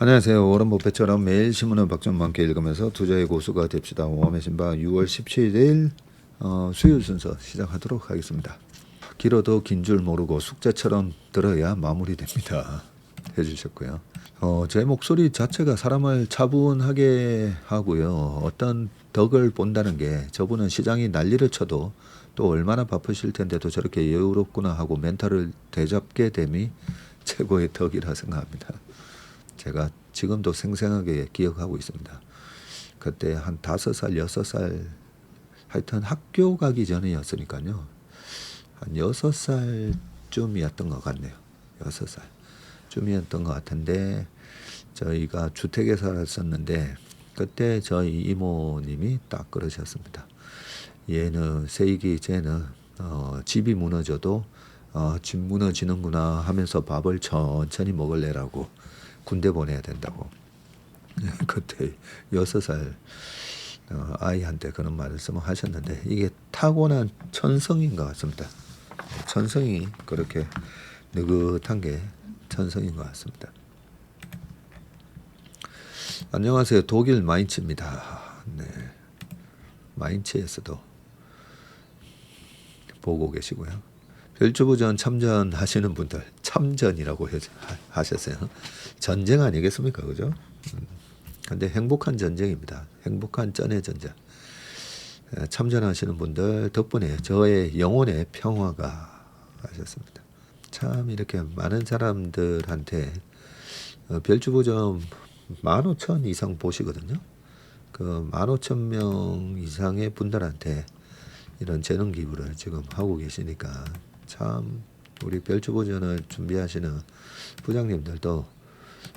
안녕하세요. 워런 버핏처럼 매일 신문을 박점과 함께 읽으면서 투자의 고수가 됩시다. 오함의 신바 6월 17일 수요일 순서 시작하도록 하겠습니다. 길어도 긴 줄 모르고 숙제처럼 들어야 마무리됩니다. 해주셨고요. 제 목소리 자체가 사람을 차분하게 하고요. 어떤 덕을 본다는 게 저분은 시장이 난리를 쳐도 또 얼마나 바쁘실 텐데도 저렇게 여유롭구나 하고 멘탈을 되잡게 됨이 최고의 덕이라 생각합니다. 제가 지금도 생생하게 기억하고 있습니다. 그때 한 5살, 6살 하여튼 학교 가기 전이었으니까요. 한 6살쯤이었던 것 같네요. 6살쯤이었던 것 같은데 저희가 주택에 살았었는데 그때 저희 이모님이 딱 그러셨습니다. 얘는 세이기 쟤는 집이 무너져도 집 무너지는구나 하면서 밥을 천천히 먹을래라고 군대 보내야 된다고. 그때 6살 아이한테 그런 말씀을 하셨는데 이게 타고난 천성인 것 같습니다. 천성이 그렇게 느긋한 게 천성인 것 같습니다. 안녕하세요. 독일 마인츠입니다. 네. 마인츠에서도 보고 계시고요. 별주부전 참전하시는 분들 참전이라고 하셨어요. 전쟁 아니겠습니까, 그죠? 근데 행복한 전쟁입니다. 행복한 전의 전쟁. 참전하시는 분들 덕분에 저의 영혼의 평화가 하셨습니다. 참 이렇게 많은 사람들한테 별주부전 15,000 이상 보시거든요. 그 15,000명 이상의 분들한테 이런 재능 기부를 지금 하고 계시니까 참 우리 별주보전을 준비하시는 부장님들도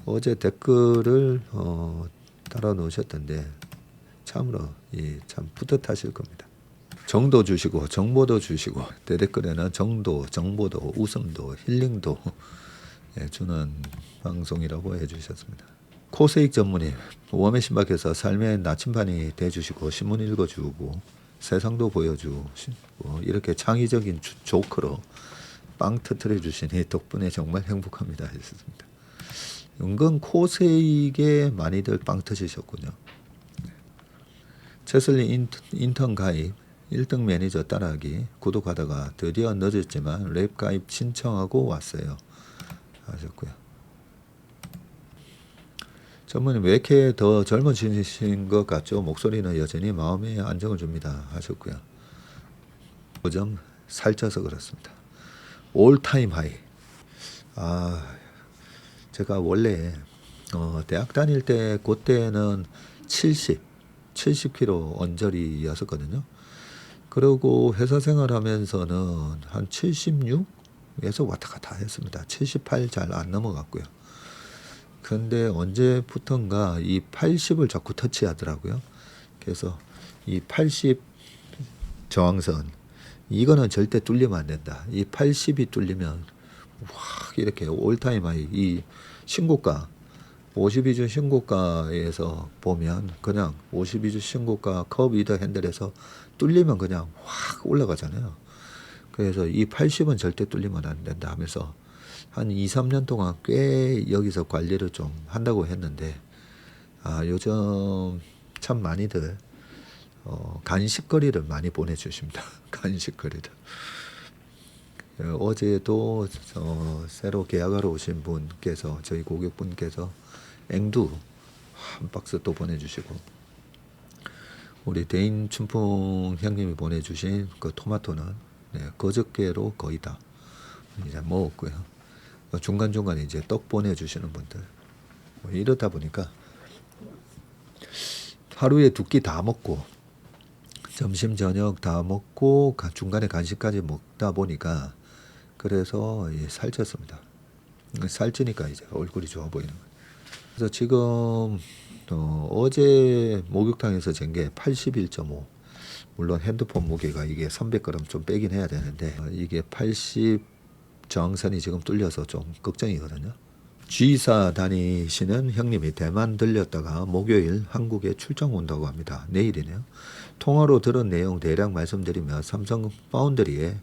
어제 댓글을 달아 놓으셨던데 참으로 참 뿌듯하실 겁니다. 정도 주시고 정보도 주시고 대댓글에는 정도, 정보도, 웃음도, 힐링도 주는 방송이라고 해주셨습니다. 코세익 전문의 웜의 신박해서 삶의 나침반이 돼주시고 신문 읽어주고 세상도 보여주고 이렇게 창의적인 조크로 빵 터트려 주시니 덕분에 정말 행복합니다 했습니다. 은근 코세익에 많이들 빵 터지셨군요. 채슬리 인턴 가입 1등 매니저 따라하기 구독하다가 드디어 늦었지만 랩 가입 신청하고 왔어요 하셨고요. 전문님 왜 이렇게 더 젊어지신 것 같죠? 목소리는 여전히 마음에 안정을 줍니다 하셨고요. 5점 살쪄서 그렇습니다. 올타임 하이. 제가 원래 대학 다닐 때 그때는 70kg 언저리였었거든요. 그리고 회사 생활하면서는 한 76에서 왔다 갔다 했습니다. 78 잘 안 넘어갔고요. 근데 언제부턴가 이 80을 자꾸 터치하더라고요. 그래서 이 80 저항선 이거는 절대 뚫리면 안 된다. 이 80이 뚫리면 확 이렇게 올타임 하이 이 신고가 52주 신고가에서 보면 그냥 52주 신고가 컵 위더 핸들에서 뚫리면 그냥 확 올라가잖아요. 그래서 이 80은 절대 뚫리면 안 된다 하면서 한 2, 3년 동안 꽤 여기서 관리를 좀 한다고 했는데 요즘 참 많이들 간식거리를 많이 보내주십니다. 간식거리를. 어제도 새로 계약하러 오신 분께서 저희 고객분께서 앵두 한 박스 또 보내주시고 우리 대인 춘풍 형님이 보내주신 그 토마토는 그저께로 거의 다 이제 먹었고요. 중간중간에 이제 떡 보내주시는 분들 이러다 보니까 하루에 2끼 다 먹고 점심 저녁 다 먹고 중간에 간식까지 먹다 보니까 그래서 살쪘습니다. 살찌니까 이제 얼굴이 좋아 보이는 거예요. 그래서 지금 어제 목욕탕에서 잰 게 81.5. 물론 핸드폰 무게가 이게 300g 좀 빼긴 해야 되는데 이게 80 저항선이 지금 뚫려서 좀 걱정이거든요. G사 다니시는 형님이 대만 들렸다가 목요일 한국에 출장 온다고 합니다. 내일이네요. 통화로 들은 내용 대략 말씀드리면 삼성 파운드리에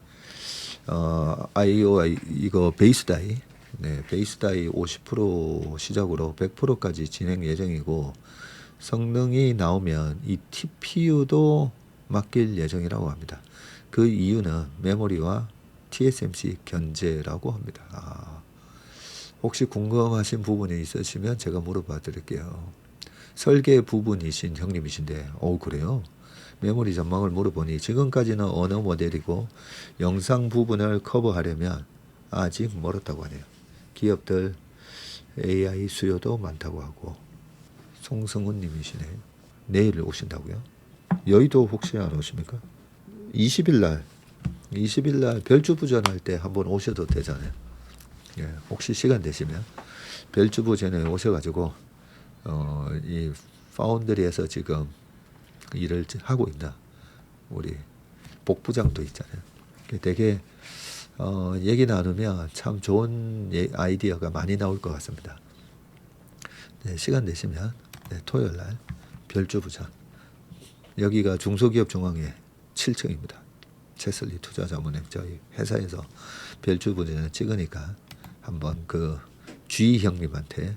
IOI 이거 베이스 다이 네, 베이스 다이 50% 시작으로 100%까지 진행 예정이고 성능이 나오면 이 TPU도 맡길 예정이라고 합니다. 그 이유는 메모리와 TSMC 견제라고 합니다. 혹시 궁금하신 부분이 있으시면 제가 물어봐 드릴게요. 설계 부분이신 형님이신데, 그래요? 메모리 전망을 물어보니 지금까지는 어느 모델이고 영상 부분을 커버하려면 아직 멀었다고 하네요. 기업들 AI 수요도 많다고 하고. 송승훈 님이시네. 내일 오신다고요? 여의도 혹시 안 오십니까? 20일 날 별주부전 할 때 한번 오셔도 되잖아요. 예, 혹시 시간 되시면 별주부전에 오셔가지고 이 파운드리에서 지금 일을 하고 있나 우리 복부장도 있잖아요. 되게 얘기 나누면 참 좋은 아이디어가 많이 나올 것 같습니다. 네, 시간 되시면 토요일 날 별주부장 여기가 중소기업중앙회 7층입니다. 채슬리 투자자문회 저희 회사에서 별주부전을 찍으니까 한번 그 G 형님한테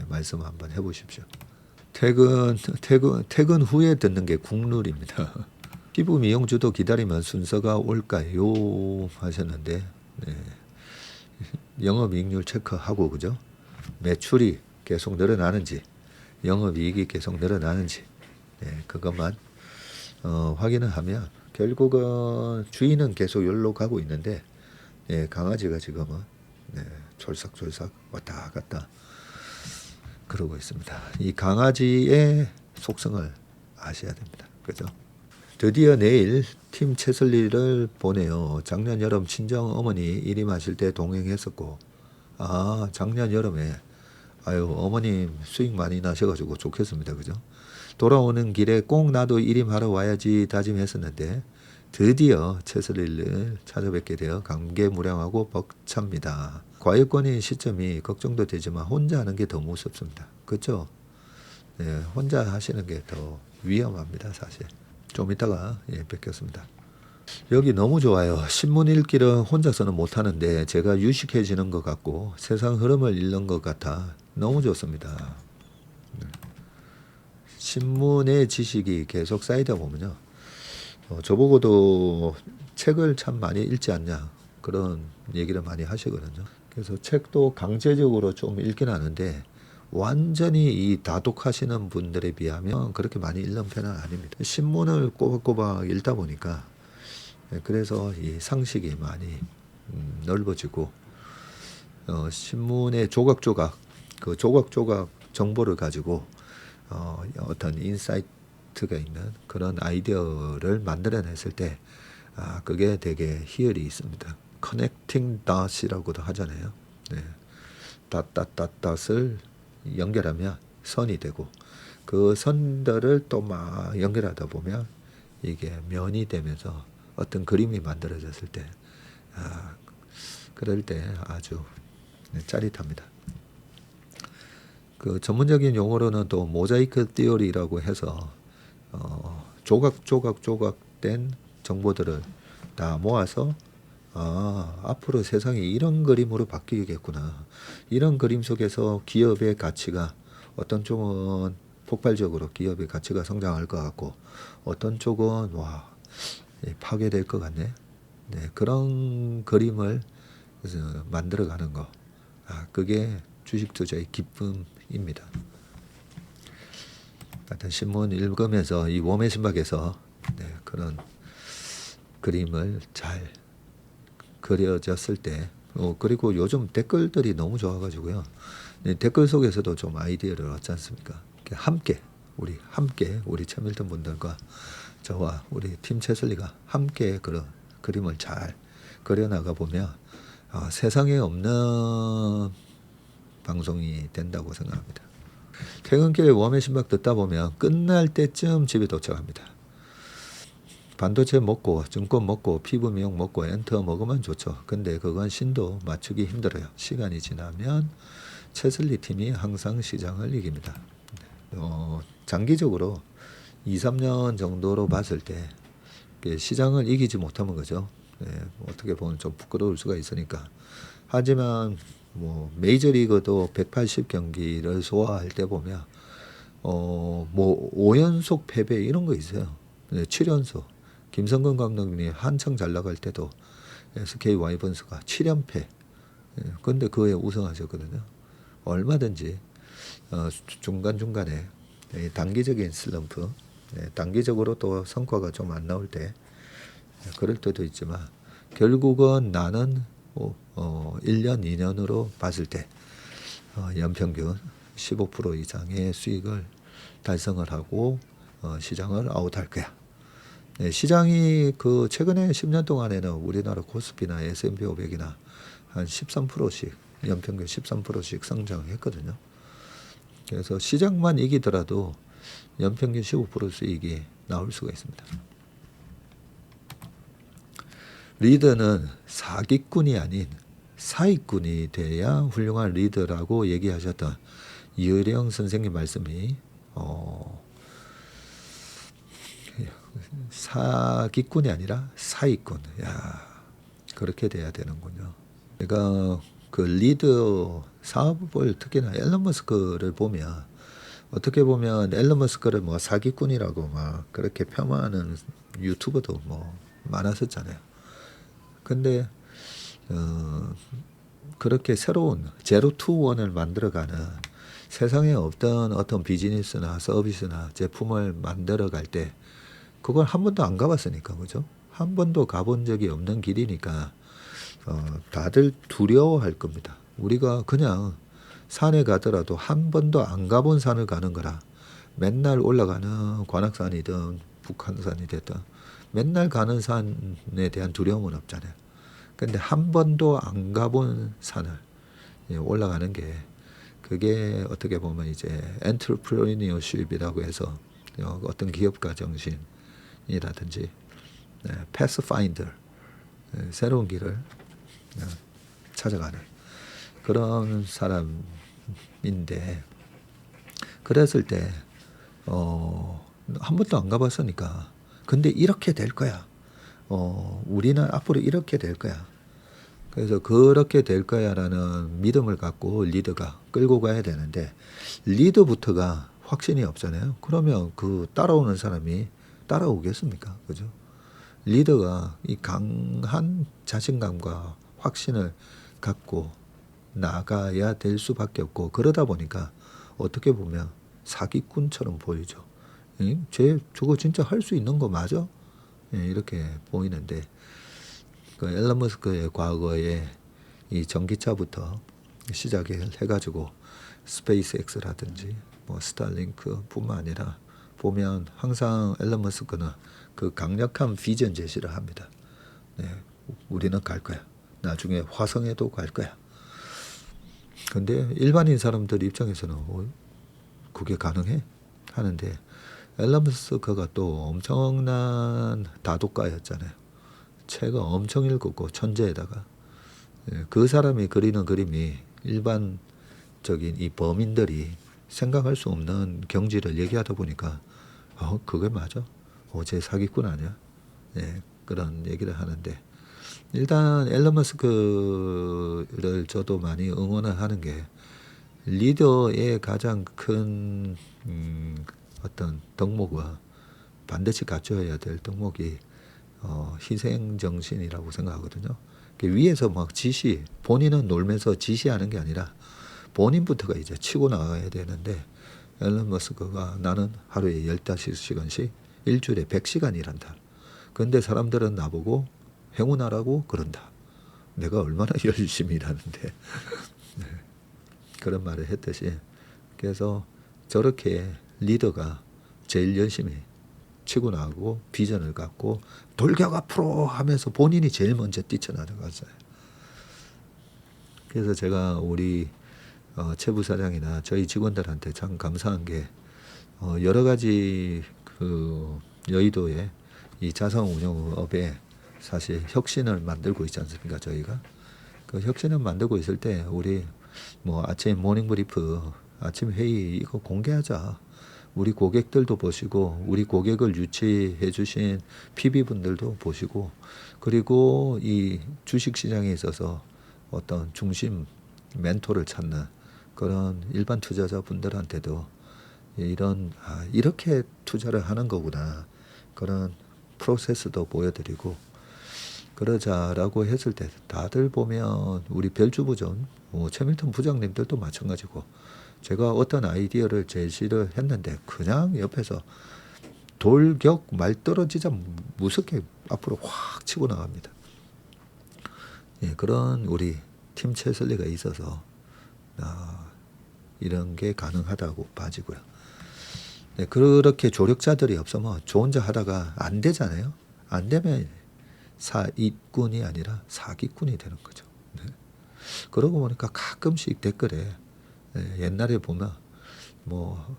말씀 한번 해보십시오. 퇴근 후에 듣는 게 국룰입니다. 피부 미용주도 기다리면 순서가 올까요? 하셨는데 영업이익률 체크하고 그죠? 매출이 계속 늘어나는지 영업이익이 계속 늘어나는지 그것만 확인을 하면 결국은 주인은 계속 여기로 가고 있는데 강아지가 지금은 졸삭졸삭 왔다 갔다 그러고 있습니다. 이 강아지의 속성을 아셔야 됩니다. 그죠? 드디어 내일 팀 채슬리를 보내요. 작년 여름 친정 어머니 일임하실 때 동행했었고, 작년 여름에 어머님 수익 많이 나셔가지고 좋겠습니다. 그죠? 돌아오는 길에 꼭 나도 일임하러 와야지 다짐했었는데 드디어 채슬리를 찾아뵙게 되어 감개무량하고 벅찹니다. 과유권인 시점이 걱정도 되지만 혼자 하는 게 더 무섭습니다. 그렇죠? 혼자 하시는 게 더 위험합니다. 사실. 좀 이따가 뵙겠습니다. 여기 너무 좋아요. 신문 읽기를 혼자서는 못하는데 제가 유식해지는 것 같고 세상 흐름을 읽는 것 같아 너무 좋습니다. 신문의 지식이 계속 쌓이다 보면요. 저보고도 책을 참 많이 읽지 않냐 그런 얘기를 많이 하시거든요. 그래서 책도 강제적으로 좀 읽긴 하는데 완전히 이 다독하시는 분들에 비하면 그렇게 많이 읽는 편은 아닙니다. 신문을 꼬박꼬박 읽다 보니까 그래서 이 상식이 많이 넓어지고 신문의 조각조각 그 조각조각 정보를 가지고 어떤 인사이트가 있는 그런 아이디어를 만들어냈을 때 그게 되게 희열이 있습니다. 커넥팅 닷이라고도 하잖아요. 닷을 연결하면 선이 되고 그 선들을 또 막 연결하다 보면 이게 면이 되면서 어떤 그림이 만들어졌을 때 그럴 때 아주 짜릿합니다. 그 전문적인 용어로는 또 모자이크 티어리라고 해서 조각된 정보들을 다 모아서 앞으로 세상이 이런 그림으로 바뀌겠구나. 이런 그림 속에서 기업의 가치가 어떤 쪽은 폭발적으로 기업의 가치가 성장할 것 같고 어떤 쪽은 파괴될 것 같네. 그런 그림을 만들어가는 거. 그게 주식 투자의 기쁨입니다. 같은 신문 읽으면서 이 웜의 신박에서 그런 그림을 잘 그려졌을 때 그리고 요즘 댓글들이 너무 좋아가지고요. 댓글 속에서도 좀 아이디어를 얻지 않습니까? 함께 우리 최밀턴 분들과 저와 우리 팀 채슬리가 함께 그런 그림을 잘 그려나가 보면 세상에 없는 방송이 된다고 생각합니다. 퇴근길에 웜의 신박 듣다 보면 끝날 때쯤 집에 도착합니다. 반도체 먹고 증권 먹고 피부 미용 먹고 엔터 먹으면 좋죠. 근데 그건 신도 맞추기 힘들어요. 시간이 지나면 채슬리 팀이 항상 시장을 이깁니다. 장기적으로 2, 3년 정도로 봤을 때 시장을 이기지 못하면 그죠. 어떻게 보면 좀 부끄러울 수가 있으니까. 하지만 뭐 메이저리그도 180경기를 소화할 때 보면 뭐 5연속 패배 이런 거 있어요. 7연속. 김성근 감독님이 한창 잘 나갈 때도 SK 와이번스가 7연패. 근데 그에 우승하셨거든요. 얼마든지 중간중간에 단기적인 슬럼프, 단기적으로 또 성과가 좀 안 나올 때 그럴 때도 있지만 결국은 나는 1년, 2년으로 봤을 때 연평균 15% 이상의 수익을 달성을 하고 시장을 아웃할 거야. 시장이 그 최근에 10년 동안에는 우리나라 코스피나 S&P 500이나 한 13%씩 연평균 13%씩 성장했거든요. 그래서 시장만 이기더라도 연평균 15% 수익이 나올 수가 있습니다. 리더는 사기꾼이 아닌 사기꾼이 돼야 훌륭한 리더라고 얘기하셨던 이의령 선생님 말씀이 사기꾼이 아니라 사기꾼. 야, 그렇게 돼야 되는군요. 내가 그 리더 사업을 특히나 앨런 머스크를 보면 어떻게 보면 앨런 머스크를 뭐 사기꾼이라고 막 그렇게 폄하하는 유튜버도 뭐 많았었잖아요. 근데 그렇게 새로운 제로 투 원을 만들어가는 세상에 없던 어떤 비즈니스나 서비스나 제품을 만들어갈 때 그걸 한 번도 안 가봤으니까, 그죠? 한 번도 가본 적이 없는 길이니까 다들 두려워할 겁니다. 우리가 그냥 산에 가더라도 한 번도 안 가본 산을 가는 거라 맨날 올라가는 관악산이든 북한산이 됐든 맨날 가는 산에 대한 두려움은 없잖아요. 근데 한 번도 안 가본 산을 올라가는 게 그게 어떻게 보면 이제 엔터프레니어십이라고 해서 어떤 기업가 정신이라든지 패스파인더 새로운 길을 찾아가는 그런 사람인데 그랬을 때 한 번도 안 가봤으니까 근데 이렇게 될 거야. 우리는 앞으로 이렇게 될 거야. 그래서 그렇게 될 거야라는 믿음을 갖고 리더가 끌고 가야 되는데 리더부터가 확신이 없잖아요. 그러면 그 따라오는 사람이 따라오겠습니까? 그죠? 리더가 이 강한 자신감과 확신을 갖고 나가야 될 수밖에 없고 그러다 보니까 어떻게 보면 사기꾼처럼 보이죠. 저거 진짜 할 수 있는 거 맞아? 이렇게 보이는데 그 앨런 머스크의 과거에 이 전기차부터 시작을 해가지고 스페이스X라든지 뭐 스타링크뿐만 아니라 보면 항상 앨런 머스크는 그 강력한 비전 제시를 합니다. 우리는 갈 거야. 나중에 화성에도 갈 거야. 근데 일반인 사람들 입장에서는 그게 가능해? 하는데 앨런 머스크가 또 엄청난 다독가였잖아요. 책을 엄청 읽었고 천재에다가 그 사람이 그리는 그림이 일반적인 이 범인들이 생각할 수 없는 경지를 얘기하다 보니까 그게 맞아? 쟤 사기꾼 아니야? 그런 얘기를 하는데 일단 앨런 머스크를 저도 많이 응원을 하는 게 리더의 가장 큰 어떤 덕목과 반드시 갖춰야 될 덕목이 희생 정신이라고 생각하거든요. 위에서 막 본인은 놀면서 지시하는 게 아니라 본인부터가 이제 치고 나가야 되는데 앨런 머스크가 나는 하루에 15시간씩 일주일에 100시간 일한다. 그런데 사람들은 나보고 행운하라고 그런다. 내가 얼마나 열심히 일하는데 그런 말을 했듯이 그래서 저렇게 리더가 제일 열심히 치고 나가고 비전을 갖고 돌격 앞으로 하면서 본인이 제일 먼저 뛰쳐나가잖아요. 그래서 제가 우리 최 부사장이나 저희 직원들한테 참 감사한 게 여러 가지 그 여의도의 이 자산운용업에 사실 혁신을 만들고 있지 않습니까? 저희가 그 혁신을 만들고 있을 때 우리 뭐 아침 모닝브리프 아침 회의 이거 공개하자. 우리 고객들도 보시고 우리 고객을 유치해 주신 PB분들도 보시고 그리고 이 주식시장에 있어서 어떤 중심 멘토를 찾는 그런 일반 투자자분들한테도 이런 이렇게 투자를 하는 거구나 그런 프로세스도 보여드리고 그러자라고 했을 때 다들 보면 우리 별주부전 최밀턴 부장님들도 마찬가지고 제가 어떤 아이디어를 제시를 했는데 그냥 옆에서 돌격 말 떨어지자 무섭게 앞으로 확 치고 나갑니다. 예, 그런 우리 팀 최슬리가 있어서 이런 게 가능하다고 봐지고요. 네, 그렇게 조력자들이 없으면 저 혼자 하다가 안 되잖아요. 안 되면 사기꾼이 아니라 사기꾼이 되는 거죠. 네. 그러고 보니까 가끔씩 댓글에 옛날에 보면 뭐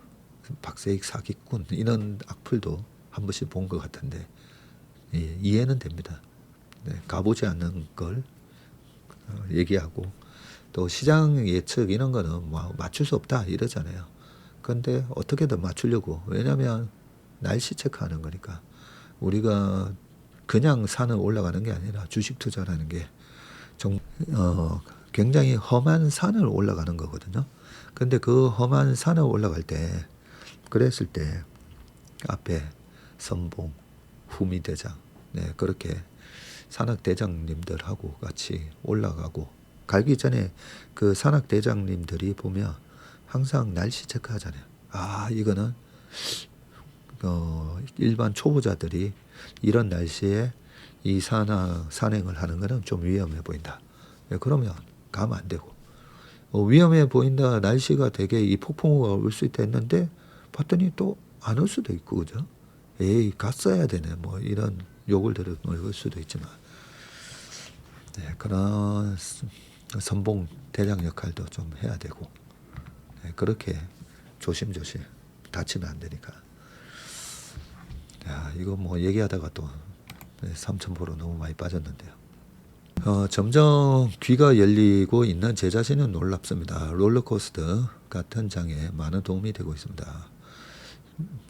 박세익 사기꾼 이런 악플도 한 번씩 본 것 같은데 이해는 됩니다. 네, 가보지 않는 걸 얘기하고 또 시장 예측 이런 거는 뭐 맞출 수 없다 이러잖아요. 근데 어떻게든 맞추려고 왜냐하면 날씨 체크하는 거니까 우리가 그냥 산을 올라가는 게 아니라 주식 투자라는 게 굉장히 험한 산을 올라가는 거거든요. 근데 그 험한 산을 올라갈 때 그랬을 때 앞에 선봉, 후미대장 네, 그렇게 산악대장님들하고 같이 올라가고 가기 전에 그 산악대장님들이 보면 항상 날씨 체크하잖아요. 이거는 일반 초보자들이 이런 날씨에 이 산행을 하는 거는 좀 위험해 보인다. 네, 그러면 가면 안 되고 위험해 보인다. 날씨가 되게 이 폭풍우가 올 수 있다 했는데 봤더니 또 안 올 수도 있고 그죠? 에이 갔어야 되네 뭐 이런 욕을 들을 수도 있지만 네, 그런 선봉 대장 역할도 좀 해야 되고 네, 그렇게 조심조심 다치면 안 되니까 이거 뭐 얘기하다가 또 3,000% 너무 많이 빠졌는데요. 점점 귀가 열리고 있는 제 자신은 놀랍습니다. 롤러코스터 같은 장에 많은 도움이 되고 있습니다.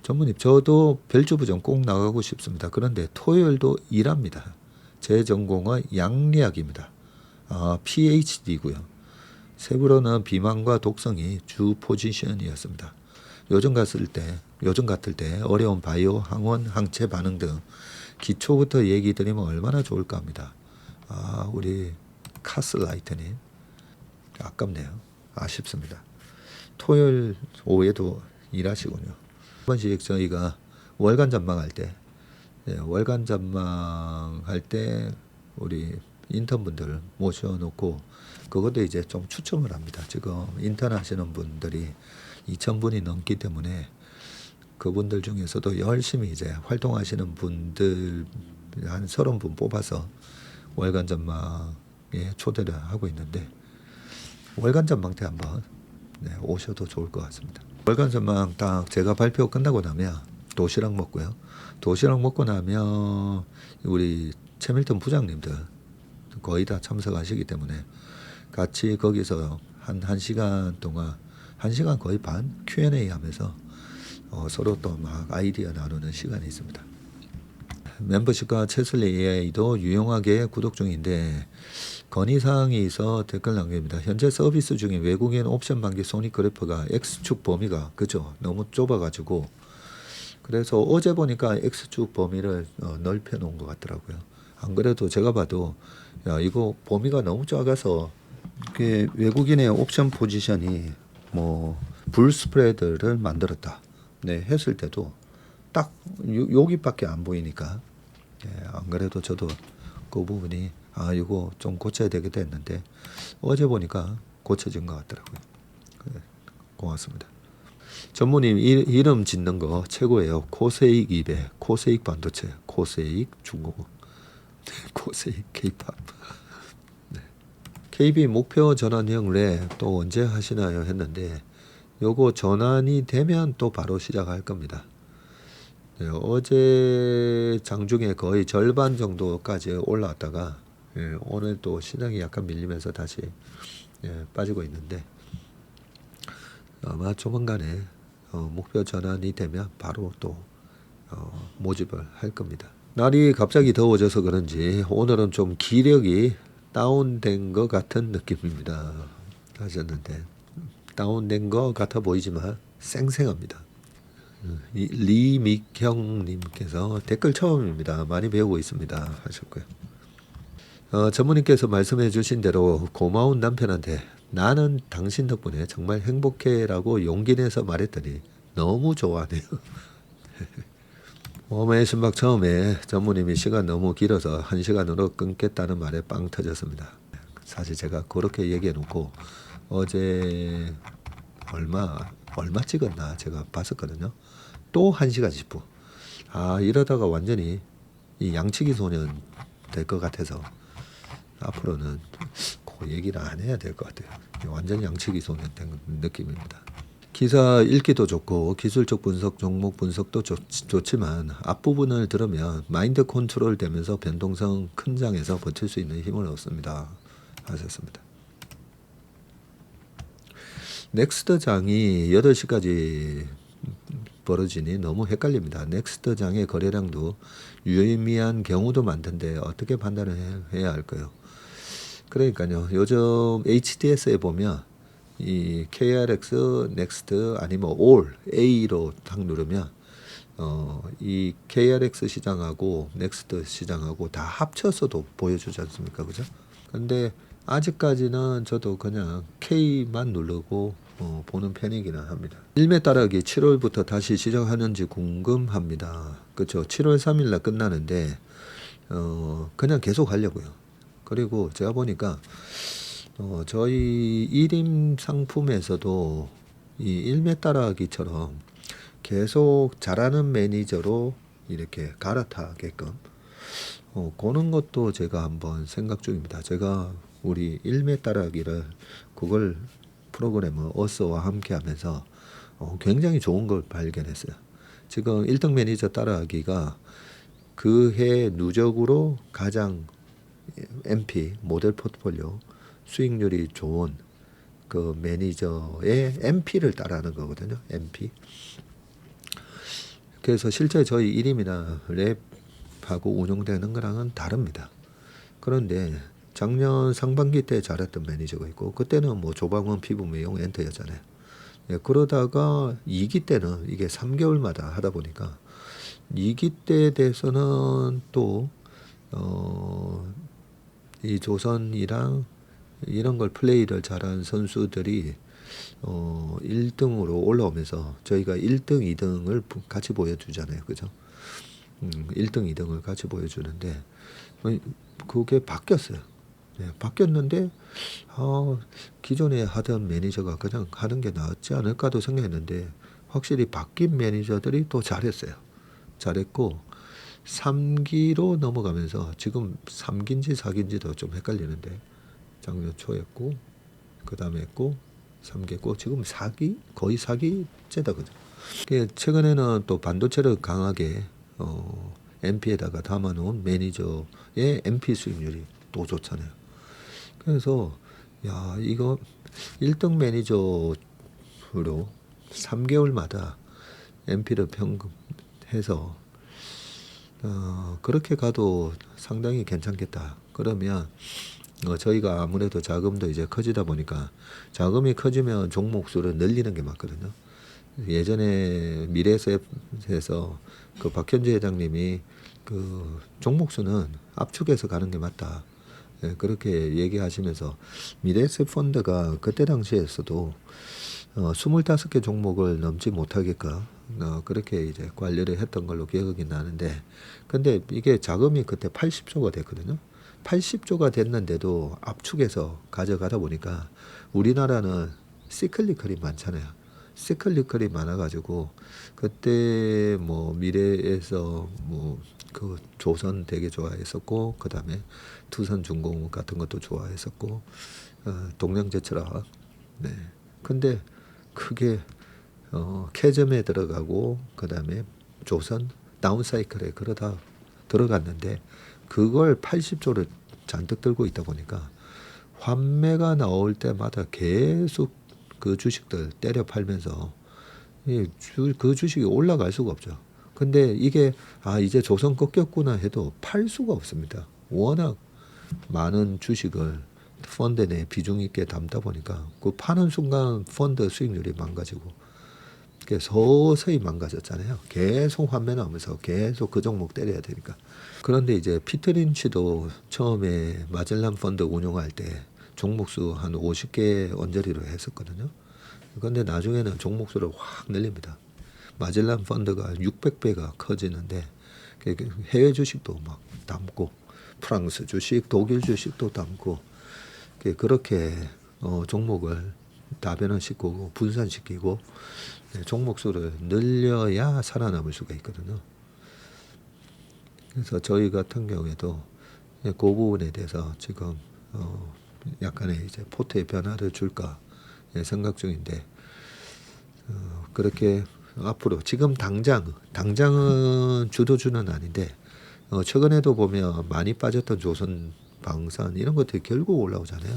전무님 저도 별주부전 꼭 나가고 싶습니다. 그런데 토요일도 일합니다. 제 전공은 양리학입니다. PhD고요. 세부로는 비만과 독성이 주 포지션이었습니다. 요즘 같을 때 어려운 바이오, 항원, 항체 반응 등 기초부터 얘기 드리면 얼마나 좋을까 합니다. 우리 카슬라이트님 아깝네요. 아쉽습니다. 토요일 오후에도 일하시군요. 한 번씩 저희가 월간 전망할 때 우리 인턴분들 모셔놓고 그것도 이제 좀 추첨을 합니다. 지금 인턴 하시는 분들이 2,000분이 넘기 때문에 그분들 중에서도 열심히 이제 활동하시는 분들 한 30분 뽑아서 월간 전망에 초대를 하고 있는데 월간 전망 때 한번 오셔도 좋을 것 같습니다. 월간 전망 딱 제가 발표 끝나고 나면 도시락 먹고요. 도시락 먹고 나면 우리 최밀턴 부장님들 거의 다 참석하시기 때문에 같이 거기서 한 1시간 동안 1시간 거의 반 Q&A 하면서 서로 또 막 아이디어 나누는 시간이 있습니다. 멤버십과 최슬리 AI도 유용하게 구독 중인데 건의사항이 있어 댓글 남깁니다. 현재 서비스 중에 외국인 옵션 반기 소닉 그래프가 X축 범위가 그죠? 너무 좁아가지고 그래서 어제 보니까 X축 범위를 넓혀 놓은 것 같더라고요. 안 그래도 제가 봐도 이거 범위가 너무 작아서 외국인의 옵션 포지션이 뭐 불 스프레드를 만들었다. 네, 했을 때도 딱 여기밖에 안 보이니까 안 그래도 저도 그 부분이 이거 좀 고쳐야 되겠다 했는데 어제 보니까 고쳐진 것 같더라고요. 고맙습니다. 전무님 이름 짓는 거 최고예요. 코세익 200, 코세익 반도체, 코세익 중국, 코세익 K-팝. 네. KB 목표 전환형 또 언제 하시나요 했는데 요거 전환이 되면 또 바로 시작할 겁니다. 네, 어제 장중에 거의 절반 정도까지 올라왔다가 오늘 또 시장이 약간 밀리면서 다시 빠지고 있는데 아마 조만간에 목표 전환이 되면 바로 또 모집을 할 겁니다. 날이 갑자기 더워져서 그런지 오늘은 좀 기력이 다운된 것 같은 느낌입니다. 하셨는데 다운된 거 같아 보이지만 생생합니다. 리미경님께서 댓글 처음입니다. 많이 배우고 있습니다 하셨고요. 전무님께서 말씀해 주신 대로 고마운 남편한테 나는 당신 덕분에 정말 행복해라고 용기 내서 말했더니 너무 좋아하네요. 오메 신박 처음에 전무님이 시간 너무 길어서 1시간으로 끊겠다는 말에 빵 터졌습니다. 사실 제가 그렇게 얘기해 놓고 어제 얼마 찍었나 제가 봤었거든요. 또 1시간 10분. 이러다가 완전히 이 양치기 소년 될 것 같아서 앞으로는 그 얘기를 안 해야 될 것 같아요. 완전 양치기 소년 된 느낌입니다. 기사 읽기도 좋고 기술적 분석, 종목 분석도 좋지만 앞부분을 들으면 마인드 컨트롤 되면서 변동성 큰 장에서 버틸 수 있는 힘을 얻습니다. 하셨습니다. 넥스트 장이 8시까지 벌어지니 너무 헷갈립니다. 넥스트 장의 거래량도 유의미한 경우도 많던데 어떻게 판단을 해야 할까요? 그러니까요. 요즘 HDS에 보면 이 KRX, 넥스트 아니면 올 A로 딱 누르면 이 KRX 시장하고 넥스트 시장하고 다 합쳐서도 보여주지 않습니까? 그죠? 근데 아직까지는 저도 그냥 K만 누르고 보는 편이기는 합니다. 1매 따라기 7월부터 다시 시작하는지 궁금합니다. 그렇죠. 7월 3일 날 끝나는데 그냥 계속 하려고요. 그리고 제가 보니까 저희 1임 상품에서도 이 1매 따라하기처럼 계속 잘하는 매니저로 이렇게 갈아타게끔 그런 것도 제가 한번 생각 중입니다. 제가 우리 1매 따라하기를 그걸 프로그램을 어서와 함께 하면서 굉장히 좋은 걸 발견했어요. 지금 1등 매니저 따라하기가 그 해 누적으로 가장 MP 모델 포트폴리오 수익률이 좋은 그 매니저의 MP를 따라하는 거거든요. MP. 그래서 실제 저희 1임이나 랩하고 운영되는 거랑은 다릅니다. 그런데 작년 상반기 때 잘했던 매니저가 있고 그때는 뭐 조방원 피부미용 엔터였잖아요. 그러다가 2기 때는 이게 3개월마다 하다 보니까 2기 때에 대해서는 또 이 조선이랑 이런 걸 플레이를 잘한 선수들이 1등으로 올라오면서 저희가 1등, 2등을 같이 보여주잖아요. 그죠? 1등, 2등을 같이 보여주는데 그게 바뀌었어요. 바뀌었는데 기존에 하던 매니저가 그냥 하는 게 낫지 않을까도 생각했는데 확실히 바뀐 매니저들이 또 잘했어요. 잘했고 3기로 넘어가면서 지금 3기인지 4기인지도 좀 헷갈리는데 작년 초였고 그 다음에 했고 3기 했고 지금 4기 거의 4기째다 그죠. 최근에는 또 반도체를 강하게 MP에다가 담아놓은 매니저의 MP 수익률이 또 좋잖아요. 그래서 야 이거 1등 매니저로 3개월마다 MP를 평균해서 그렇게 가도 상당히 괜찮겠다. 그러면 저희가 아무래도 자금도 이제 커지다 보니까 자금이 커지면 종목 수를 늘리는 게 맞거든요. 예전에 미래에셋에서 그 박현주 회장님이 그 종목 수는 압축해서 가는 게 맞다. 그렇게 얘기하시면서 미래에셋 펀드가 그때 당시에서도 25개 종목을 넘지 못하게끔 그렇게 이제 관리를 했던 걸로 기억이 나는데 근데 이게 자금이 그때 80조가 됐거든요. 80조가 됐는데도 압축해서 가져가다 보니까 우리나라는 시클리컬이 많잖아요. 시클리컬이 많아가지고 그때 뭐 미래에서 뭐 그 조선 되게 좋아했었고 그 다음에 투선중공업 같은 것도 좋아했었고 동양제철학 네. 근데 그게 캐즘에 들어가고 그 다음에 조선 다운사이클에 그러다 들어갔는데 그걸 80조를 잔뜩 들고 있다 보니까 환매가 나올 때마다 계속 그 주식들 때려 팔면서 그 주식이 올라갈 수가 없죠. 근데 이게 이제 조선 꺾였구나 해도 팔 수가 없습니다. 워낙 많은 주식을 펀드 내 비중 있게 담다 보니까 그 파는 순간 펀드 수익률이 망가지고 서서히 망가졌잖아요. 계속 환매나오면서 계속 그 종목 때려야 되니까. 그런데 이제 피터 린치도 처음에 마젤란 펀드 운용할 때 종목수 한 50개 언저리로 했었거든요. 그런데 나중에는 종목수를 확 늘립니다. 마젤란 펀드가 600배가 커지는데 해외 주식도 막 담고 프랑스 주식, 독일 주식도 담고 그렇게 종목을 다변화시키고 분산시키고 종목수를 늘려야 살아남을 수가 있거든요. 그래서 저희 같은 경우에도 그 부분에 대해서 지금 약간의 이제 포트의 변화를 줄까 생각 중인데 그렇게 앞으로 지금 당장은 주도주는 아닌데 최근에도 보면 많이 빠졌던 조선 방산 이런 것들이 결국 올라오잖아요.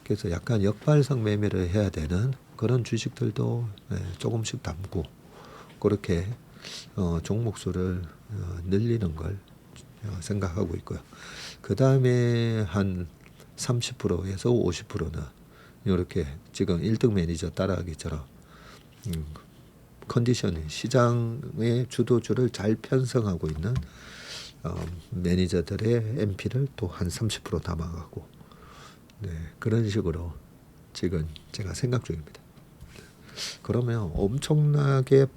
그래서 약간 역발상 매매를 해야 되는 그런 주식들도 조금씩 담고 그렇게 종목수를 늘리는 걸 생각하고 있고요. 그 다음에 한 30%에서 50%는 이렇게 지금 1등 매니저 따라하기처럼 컨디션이 시장의 주도주를 잘 편성하고 있는 매니저들의 MP를 또 한 30% 담아가고 그런 식으로 지금 제가 생각 중입니다. 그러면 엄청나게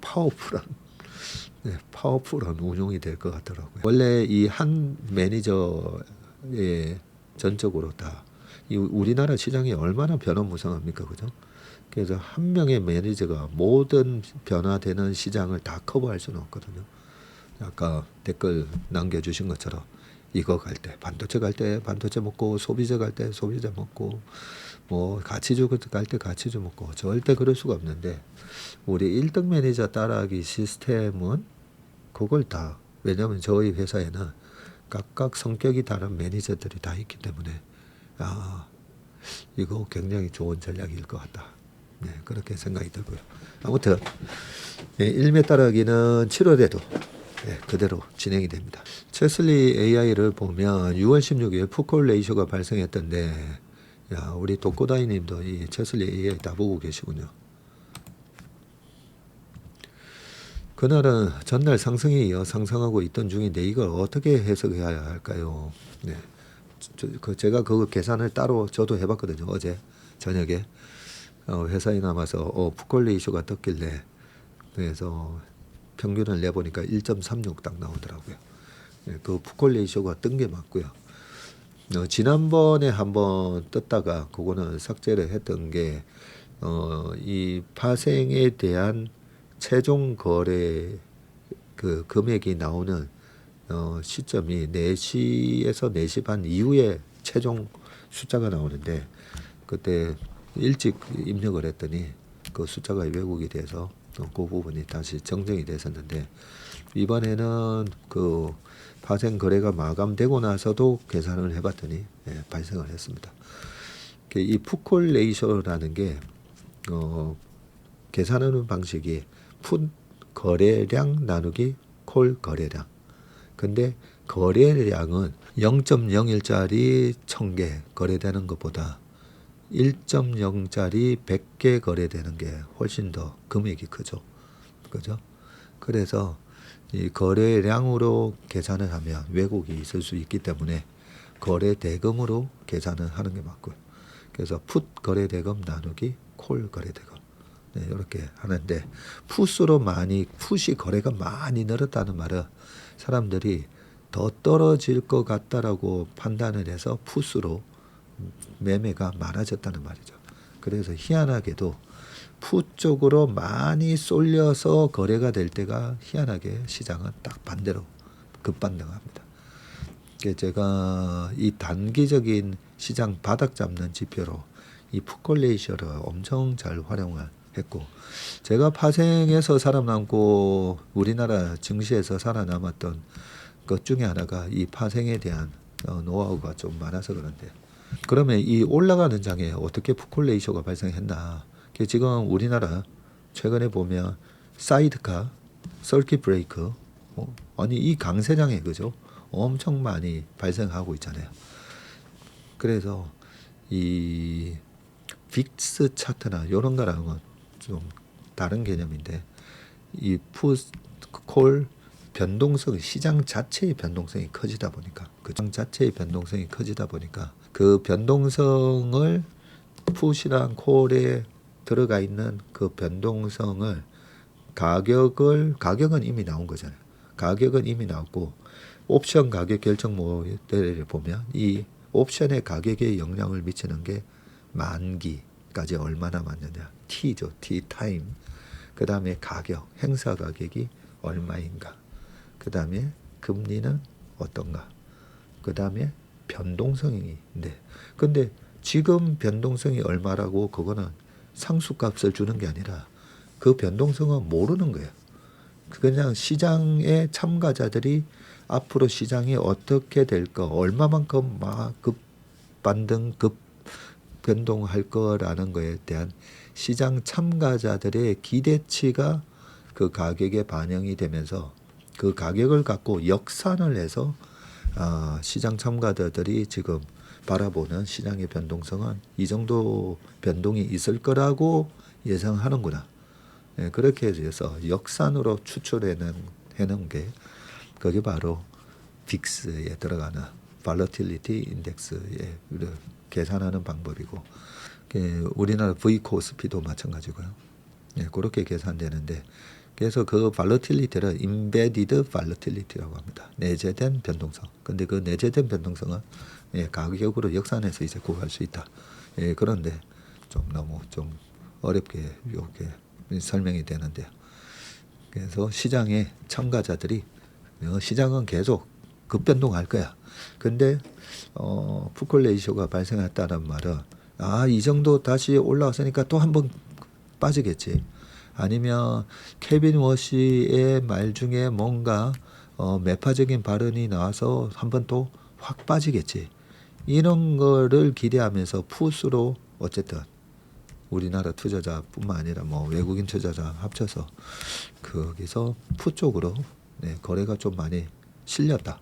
파워풀한 운용이 될 것 같더라고요. 원래 이 한 매니저의 전적으로 다 이 우리나라 시장이 얼마나 변화무쌍합니까, 그죠? 그래서 한 명의 매니저가 모든 변화되는 시장을 다 커버할 수는 없거든요. 아까 댓글 남겨주신 것처럼 이거 갈 때 반도체 갈 때 반도체 먹고 소비자 갈 때 소비자 먹고 뭐 가치주 갈 때 가치주 먹고 절대 그럴 수가 없는데 우리 1등 매니저 따라하기 시스템은 그걸 다 왜냐하면 저희 회사에는 각각 성격이 다른 매니저들이 다 있기 때문에 이거 굉장히 좋은 전략일 것 같다. 그렇게 생각이 들고요. 아무튼 1매 따라하기는 7월에도 그대로 진행이 됩니다. 체슬리 AI를 보면 6월 16일 푸콜 레이쇼가 발생했던데 우리 독고다이님도 이 체슬리 AI 다 보고 계시군요. 그날은 전날 상승에 이어 상승하고 있던 중인데 이걸 어떻게 해석해야 할까요? 제가 그 계산을 따로 저도 해봤거든요. 어제 저녁에 회사에 남아서 푸콜 레이쇼가 떴길래 그래서 평균을 내보니까 1.36 딱 나오더라고요. 그 푸콜 레이쇼가 뜬 게 맞고요. 지난번에 한번 떴다가 그거는 삭제를 했던 게 이 파생에 대한 최종 거래 그 금액이 나오는 시점이 4시에서 4시 반 이후에 최종 숫자가 나오는데 그때 일찍 입력을 했더니 그 숫자가 왜곡이 돼서 그 부분이 다시 정정이 됐었는데 이번에는 그 파생 거래가 마감되고 나서도 계산을 해봤더니 발생을 했습니다. 이 푸콜 레이쇼라는 게 계산하는 방식이 풋 거래량 나누기 콜 거래량. 근데 거래량은 0.01짜리 1000개 거래되는 것보다 1.0짜리 100개 거래되는 게 훨씬 더 금액이 크죠. 그죠? 그래서 이 거래량으로 계산을 하면 왜곡이 있을 수 있기 때문에 거래 대금으로 계산을 하는 게 맞고요. 그래서 풋 거래 대금 나누기 콜 거래 대금. 이렇게 하는데 풋이 거래가 많이 늘었다는 말은 사람들이 더 떨어질 것 같다라고 판단을 해서 풋으로 매매가 많아졌다는 말이죠. 그래서 희한하게도 풋 쪽으로 많이 쏠려서 거래가 될 때가 희한하게 시장은 딱 반대로 급반등합니다. 제가 이 단기적인 시장 바닥 잡는 지표로 이 풋콜레이션을 엄청 잘 활용을 했고 제가 파생해서 살아남고 우리나라 증시에서 살아남았던 것 중에 하나가 이 파생에 대한 노하우가 좀 많아서 그런데 그러면 이 올라가는 장에 어떻게 풋콜레이션가 발생했나 지금 우리나라 최근에 보면 사이드카, 서킷 브레이크 아니 이 강세장에 그죠? 엄청 많이 발생하고 있잖아요. 그래서 이 빅스 차트나 이런 거랑은 좀 다른 개념인데 이 풋콜 변동성 시장 자체의 변동성이 커지다 보니까 그 시장 자체의 변동성이 커지다 보니까 그 변동성을 풋이랑 콜에 들어가 있는 그 변동성을 가격은 이미 나온 거잖아요. 가격은 이미 나왔고 옵션 가격 결정 모델을 보면 이 옵션의 가격에 영향을 미치는 게 만기까지 얼마나 맞느냐, T죠, T 타임. 그 다음에 가격, 행사 가격이 얼마인가. 그 다음에 금리는 어떤가. 그 다음에 변동성인데, 근데 지금 변동성이 얼마라고 그거는 상수값을 주는 게 아니라 그 변동성은 모르는 거예요. 그냥 시장의 참가자들이 앞으로 시장이 어떻게 될까, 얼마만큼 급 반등, 급 변동할 거라는 거에 대한 시장 참가자들의 기대치가 그 가격에 반영이 되면서 그 가격을 갖고 역산을 해서 시장 참가자들이 지금 바라보는 시장의 변동성은 이 정도 변동이 있을 거라고 예상하는구나. 예, 그렇게 해서 역산으로 추출해낸 게 그게 바로 빅스에 들어가는 발러틸리티 인덱스에 계산하는 방법이고, 우리나라 V코스피도 마찬가지고요. 예, 그렇게 계산되는데, 그래서 그 발러틸리티를 임베디드 발러틸리티라고 합니다. 내재된 변동성. 근데 그 내재된 변동성은 가격으로 역산해서 이제 구할 수 있다. 예, 그런데 좀 너무 좀 어렵게 이렇게 설명이 되는데요. 그래서 시장의 참가자들이 시장은 계속 급변동할 거야. 근데 풋콜 레이쇼가 발생했다는 말은 이 정도 다시 올라왔으니까 또 한번 빠지겠지. 아니면 케빈 워시의 말 중에 뭔가 매파적인 발언이 나와서 한번 또 확 빠지겠지. 이런 거를 기대하면서 풋으로 어쨌든 우리나라 투자자뿐만 아니라 뭐 외국인 투자자 합쳐서 거기서 풋 쪽으로 거래가 좀 많이 실렸다.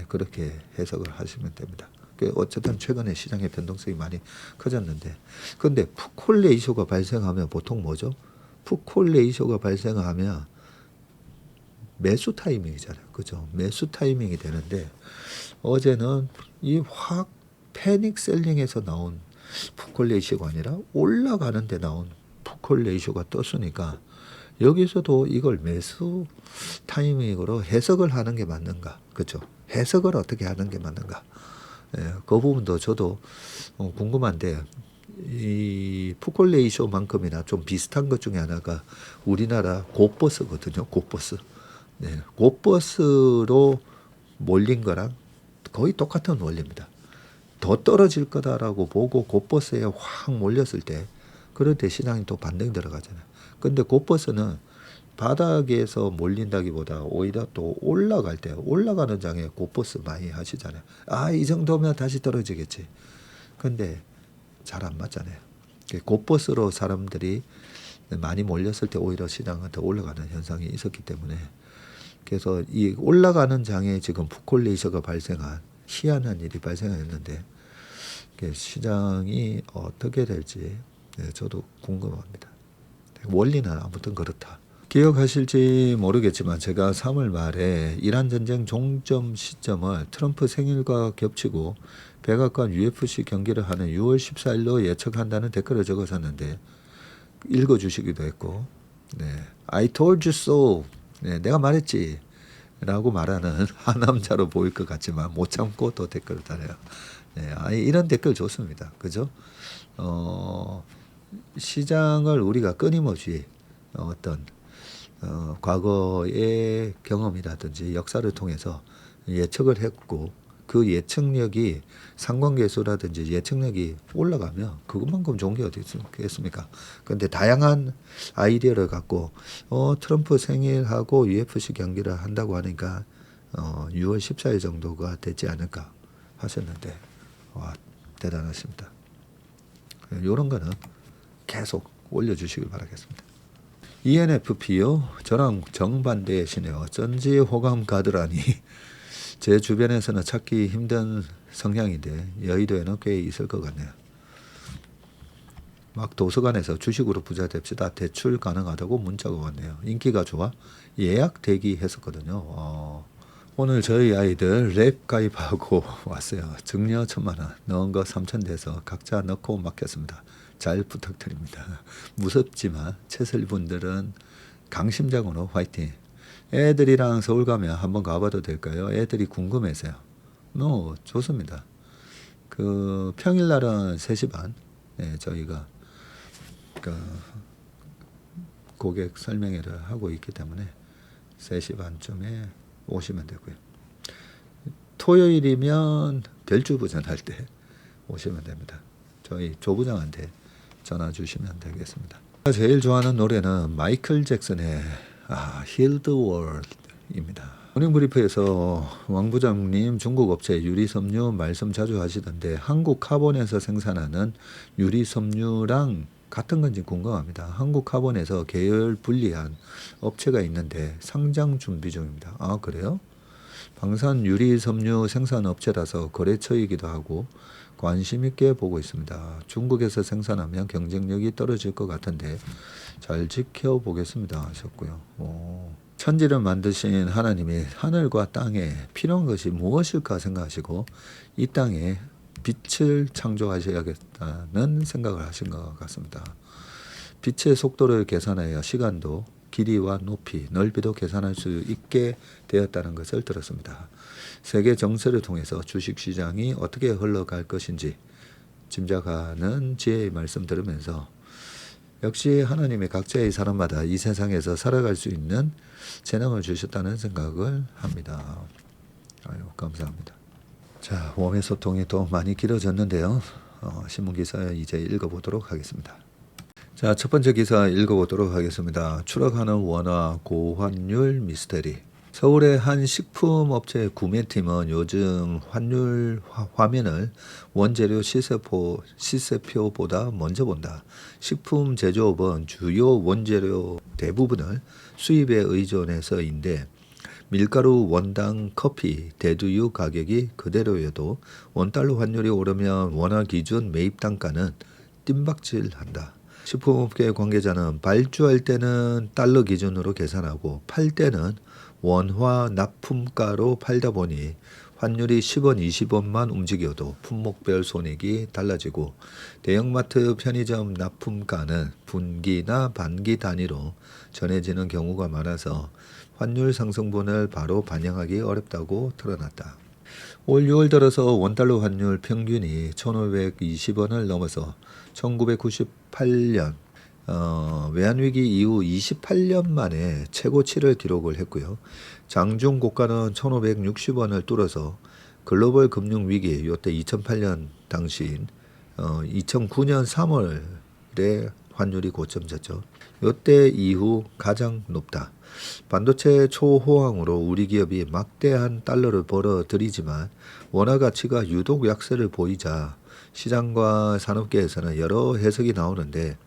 그렇게 해석을 하시면 됩니다. 어쨌든 최근에 시장의 변동성이 많이 커졌는데, 근데 풋콜 레이쇼가 발생하면 보통 뭐죠? 풋콜 레이쇼가 발생하면 매수 타이밍이잖아요. 그죠? 매수 타이밍이 되는데 어제는 이 확 패닉 셀링에서 나온 풋콜 레이쇼가 아니라 올라가는 데 나온 풋콜 레이쇼가 떴으니까 여기서도 이걸 매수 타이밍으로 해석을 하는 게 맞는가? 그죠? 해석을 어떻게 하는 게 맞는가? 예, 그 부분도 저도 궁금한데, 이 풋콜 레이쇼만큼이나 좀 비슷한 것 중에 하나가 우리나라 고버스거든요. 고버스. 네, 고버스로 몰린 거랑 거의 똑같은 원리입니다. 더 떨어질 거다라고 보고 고버스에 확 몰렸을 때, 그럴 때 시장이 또 반등이 들어가잖아요. 근데 고버스는 바닥에서 몰린다기보다 오히려 또 올라갈 때, 올라가는 장에 고버스 많이 하시잖아요. 이 정도면 다시 떨어지겠지. 근데 잘 안 맞잖아요. 고버스로 사람들이 많이 몰렸을 때 오히려 시장은 더 올라가는 현상이 있었기 때문에, 그래서 이 올라가는 장에 지금 풋콜 레이쇼가 발생한 희한한 일이 발생했는데, 시장이 어떻게 될지 저도 궁금합니다. 원리는 아무튼 그렇다. 기억하실지 모르겠지만 제가 3월 말에 이란 전쟁 종점 시점을 트럼프 생일과 겹치고 백악관 UFC 경기를 하는 6월 14일로 예측한다는 댓글을 적었었는데 읽어주시기도 했고, I told you so. 내가 말했지. 라고 말하는 한 남자로 보일 것 같지만 못 참고 또 댓글을 달아요. 이런 댓글 좋습니다. 그죠? 시장을 우리가 끊임없이 어떤 과거의 경험이라든지 역사를 통해서 예측을 했고, 그 예측력이 상관계수라든지 예측력이 올라가면 그것만큼 좋은 게 어디 있겠습니까? 근데 다양한 아이디어를 갖고 트럼프 생일하고 UFC 경기를 한다고 하니까 6월 14일 정도가 되지 않을까 하셨는데, 대단하십니다. 이런 거는 계속 올려주시길 바라겠습니다. ENFP요. 저랑 정반대시네요. 어쩐지 호감 가더라니. 제 주변에서는 찾기 힘든 성향인데 여의도에는 꽤 있을 것 같네요. 막 도서관에서 주식으로 부자 됩시다. 대출 가능하다고 문자가 왔네요. 인기가 좋아? 예약 대기했었거든요. 오늘 저희 아이들 랩 가입하고 왔어요. 증여 1,000만 원, 넣은 거 3,000 돼서 각자 넣고 맡겼습니다. 잘 부탁드립니다. 무섭지만 채슬 분들은 강심장으로 화이팅. 애들이랑 서울 가면 한번 가봐도 될까요? 애들이 궁금해서요. 좋습니다. 그 평일날은 3시 반, 네, 저희가 그 고객 설명회를 하고 있기 때문에 3시 반쯤에 오시면 되고요. 토요일이면 별주부전 할 때 오시면 됩니다. 저희 조부장한테 전화 주시면 되겠습니다. 제가 제일 좋아하는 노래는 마이클 잭슨의 Heal the World입니다. 모닝브리프에서 왕 부장님 중국 업체 유리섬유 말씀 자주 하시던데 한국 카본에서 생산하는 유리섬유랑 같은 건지 궁금합니다. 한국 카본에서 계열 분리한 업체가 있는데 상장 준비 중입니다. 아, 그래요? 방산 유리섬유 생산 업체라서 거래처이기도 하고 관심 있게 보고 있습니다. 중국에서 생산하면 경쟁력이 떨어질 것 같은데 잘 지켜보겠습니다 하셨고요. 천지를 만드신 하나님이 하늘과 땅에 필요한 것이 무엇일까 생각하시고 이 땅에 빛을 창조하셔야겠다는 생각을 하신 것 같습니다. 빛의 속도를 계산하여 시간도 길이와 높이, 넓이도 계산할 수 있게 되었다는 것을 들었습니다. 세계 정세를 통해서 주식시장이 어떻게 흘러갈 것인지 짐작하는 지혜의 말씀 들으면서 역시 하나님의 각자의 사람마다 이 세상에서 살아갈 수 있는 재능을 주셨다는 생각을 합니다. 감사합니다. 자, 웜의 소통이 또 많이 길어졌는데요. 신문기사 이제 읽어보도록 하겠습니다. 자, 첫 번째 기사 읽어보도록 하겠습니다. 추락하는 원화 고환율 미스테리. 서울의 한 식품업체 구매팀은 요즘 환율 화면을 원재료 시세표보다 먼저 본다. 식품 제조업은 주요 원재료 대부분을 수입에 의존해서인데 밀가루, 원당, 커피, 대두유 가격이 그대로여도 원달러 환율이 오르면 원화 기준 매입 단가는 뜀박질한다. 식품업계 관계자는 발주할 때는 달러 기준으로 계산하고 팔 때는 원화 납품가로 팔다 보니 환율이 10원, 20원만 움직여도 품목별 손익이 달라지고 대형마트 편의점 납품가는 분기나 반기 단위로 전해지는 경우가 많아서 환율 상승분을 바로 반영하기 어렵다고 드러났다. 올 6월 들어서 원달러 환율 평균이 1,520원을 넘어서 1998년 외환위기 이후 28년 만에 최고치를 기록을 했고요. 장중 고가는 1,560원을 뚫어서 글로벌 금융위기 요때 2008년 당시인 2009년 3월에 환율이 고점졌죠. 요때 이후 가장 높다. 반도체 초호황으로 우리 기업이 막대한 달러를 벌어들이지만 원화 가치가 유독 약세를 보이자 시장과 산업계에서는 여러 해석이 나오는데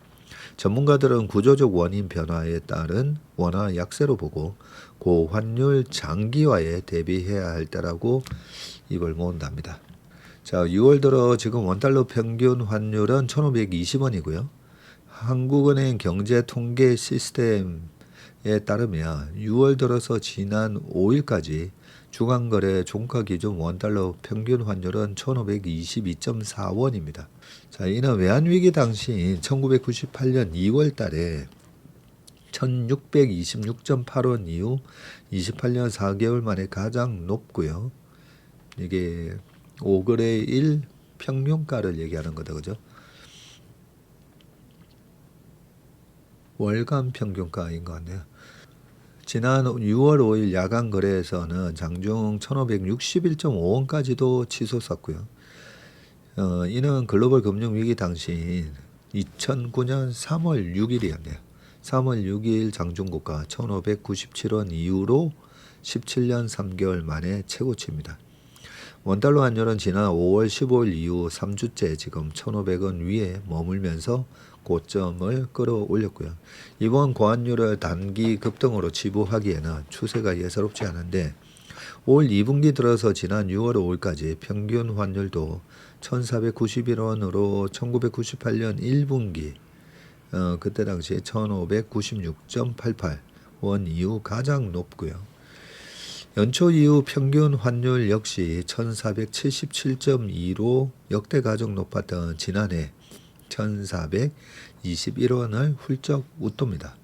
전문가들은 구조적 원인 변화에 따른 원화 약세로 보고 고환율 장기화에 대비해야 할 때라고 입을 모은답니다. 자, 6월 들어 지금 원달러 평균 환율은 1,520원이고요. 한국은행 경제통계 시스템에 따르면 6월 들어서 지난 5일까지 주간거래 종가기준 원달러 평균 환율은 1,522.4원입니다. 자, 이는 외환위기 당시인 1998년 2월 달에 1,626.8원 이후 28년 4개월 만에 가장 높고요. 이게 5거래일 평균가를 얘기하는 거다, 그죠? 월간 평균가인 것 같네요. 지난 6월 5일 야간 거래에서는 장중 1,561.5원까지도 치솟았고요. 이는 글로벌 금융위기 당시인 2009년 3월 6일이었네요. 3월 6일 장중고가 1,597원 이후로 17년 3개월 만에 최고치입니다. 원달러 환율은 지난 5월 15일 이후 3주째 지금 1,500원 위에 머물면서 고점을 끌어올렸고요. 이번 고환율을 단기 급등으로 치부하기에는 추세가 예사롭지 않은데 올 2분기 들어서 지난 6월 5일까지 평균 환율도 1,491원으로 1998년 1분기 그때 당시에 1,596.88원 이후 가장 높고요. 연초 이후 평균 환율 역시 1,477.2로 역대 가장 높았던 지난해 1,421원을 훌쩍 웃돕니다.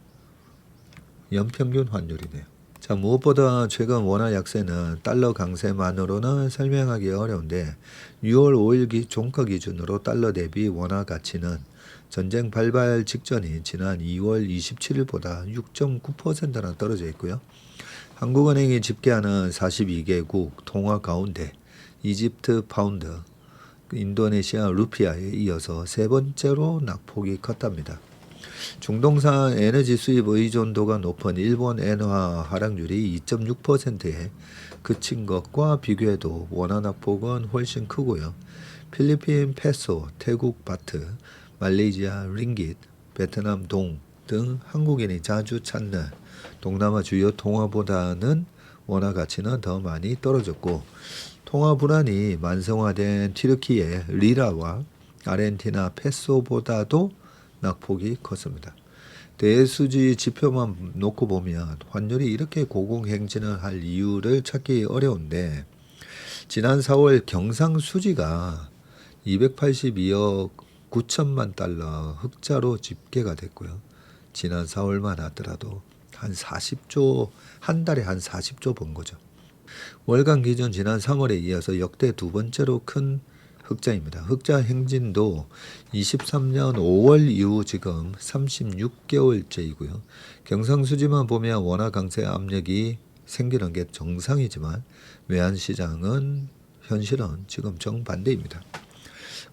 연평균 환율이네요. 자, 무엇보다 최근 원화 약세는 달러 강세만으로는 설명하기 어려운데 6월 5일 종가 기준으로 달러 대비 원화 가치는 전쟁 발발 직전인 지난 2월 27일보다 6.9%나 떨어져 있고요. 한국은행이 집계하는 42개국 통화 가운데 이집트 파운드, 인도네시아 루피아에 이어서 세 번째로 낙폭이 컸답니다. 중동산 에너지 수입 의존도가 높은 일본 엔화 하락률이 2.6%에 그친 것과 비교해도 원화 낙폭은 훨씬 크고요. 필리핀 페소, 태국 바트, 말레이시아 링깃, 베트남 동 등 한국인이 자주 찾는 동남아 주요 통화보다는 원화 가치는 더 많이 떨어졌고, 통화 불안이 만성화된 튀르키예 리라와 아르헨티나 페소보다도 낙폭이 컸습니다. 대수지 지표만 놓고 보면 환율이 이렇게 고공행진을 할 이유를 찾기 어려운데, 지난 4월 경상수지가 282억 9천만 달러 흑자로 집계가 됐고요. 지난 4월만 하더라도 한 40조, 한 달에 한 40조 번 거죠. 월간 기준 지난 3월에 이어서 역대 두 번째로 큰 흑자입니다. 흑자 행진도 23년 5월 이후 지금 36개월째이고요. 경상수지만 보면 원화 강세 압력이 생기는 게 정상이지만 외환시장은 현실은 지금 정반대입니다.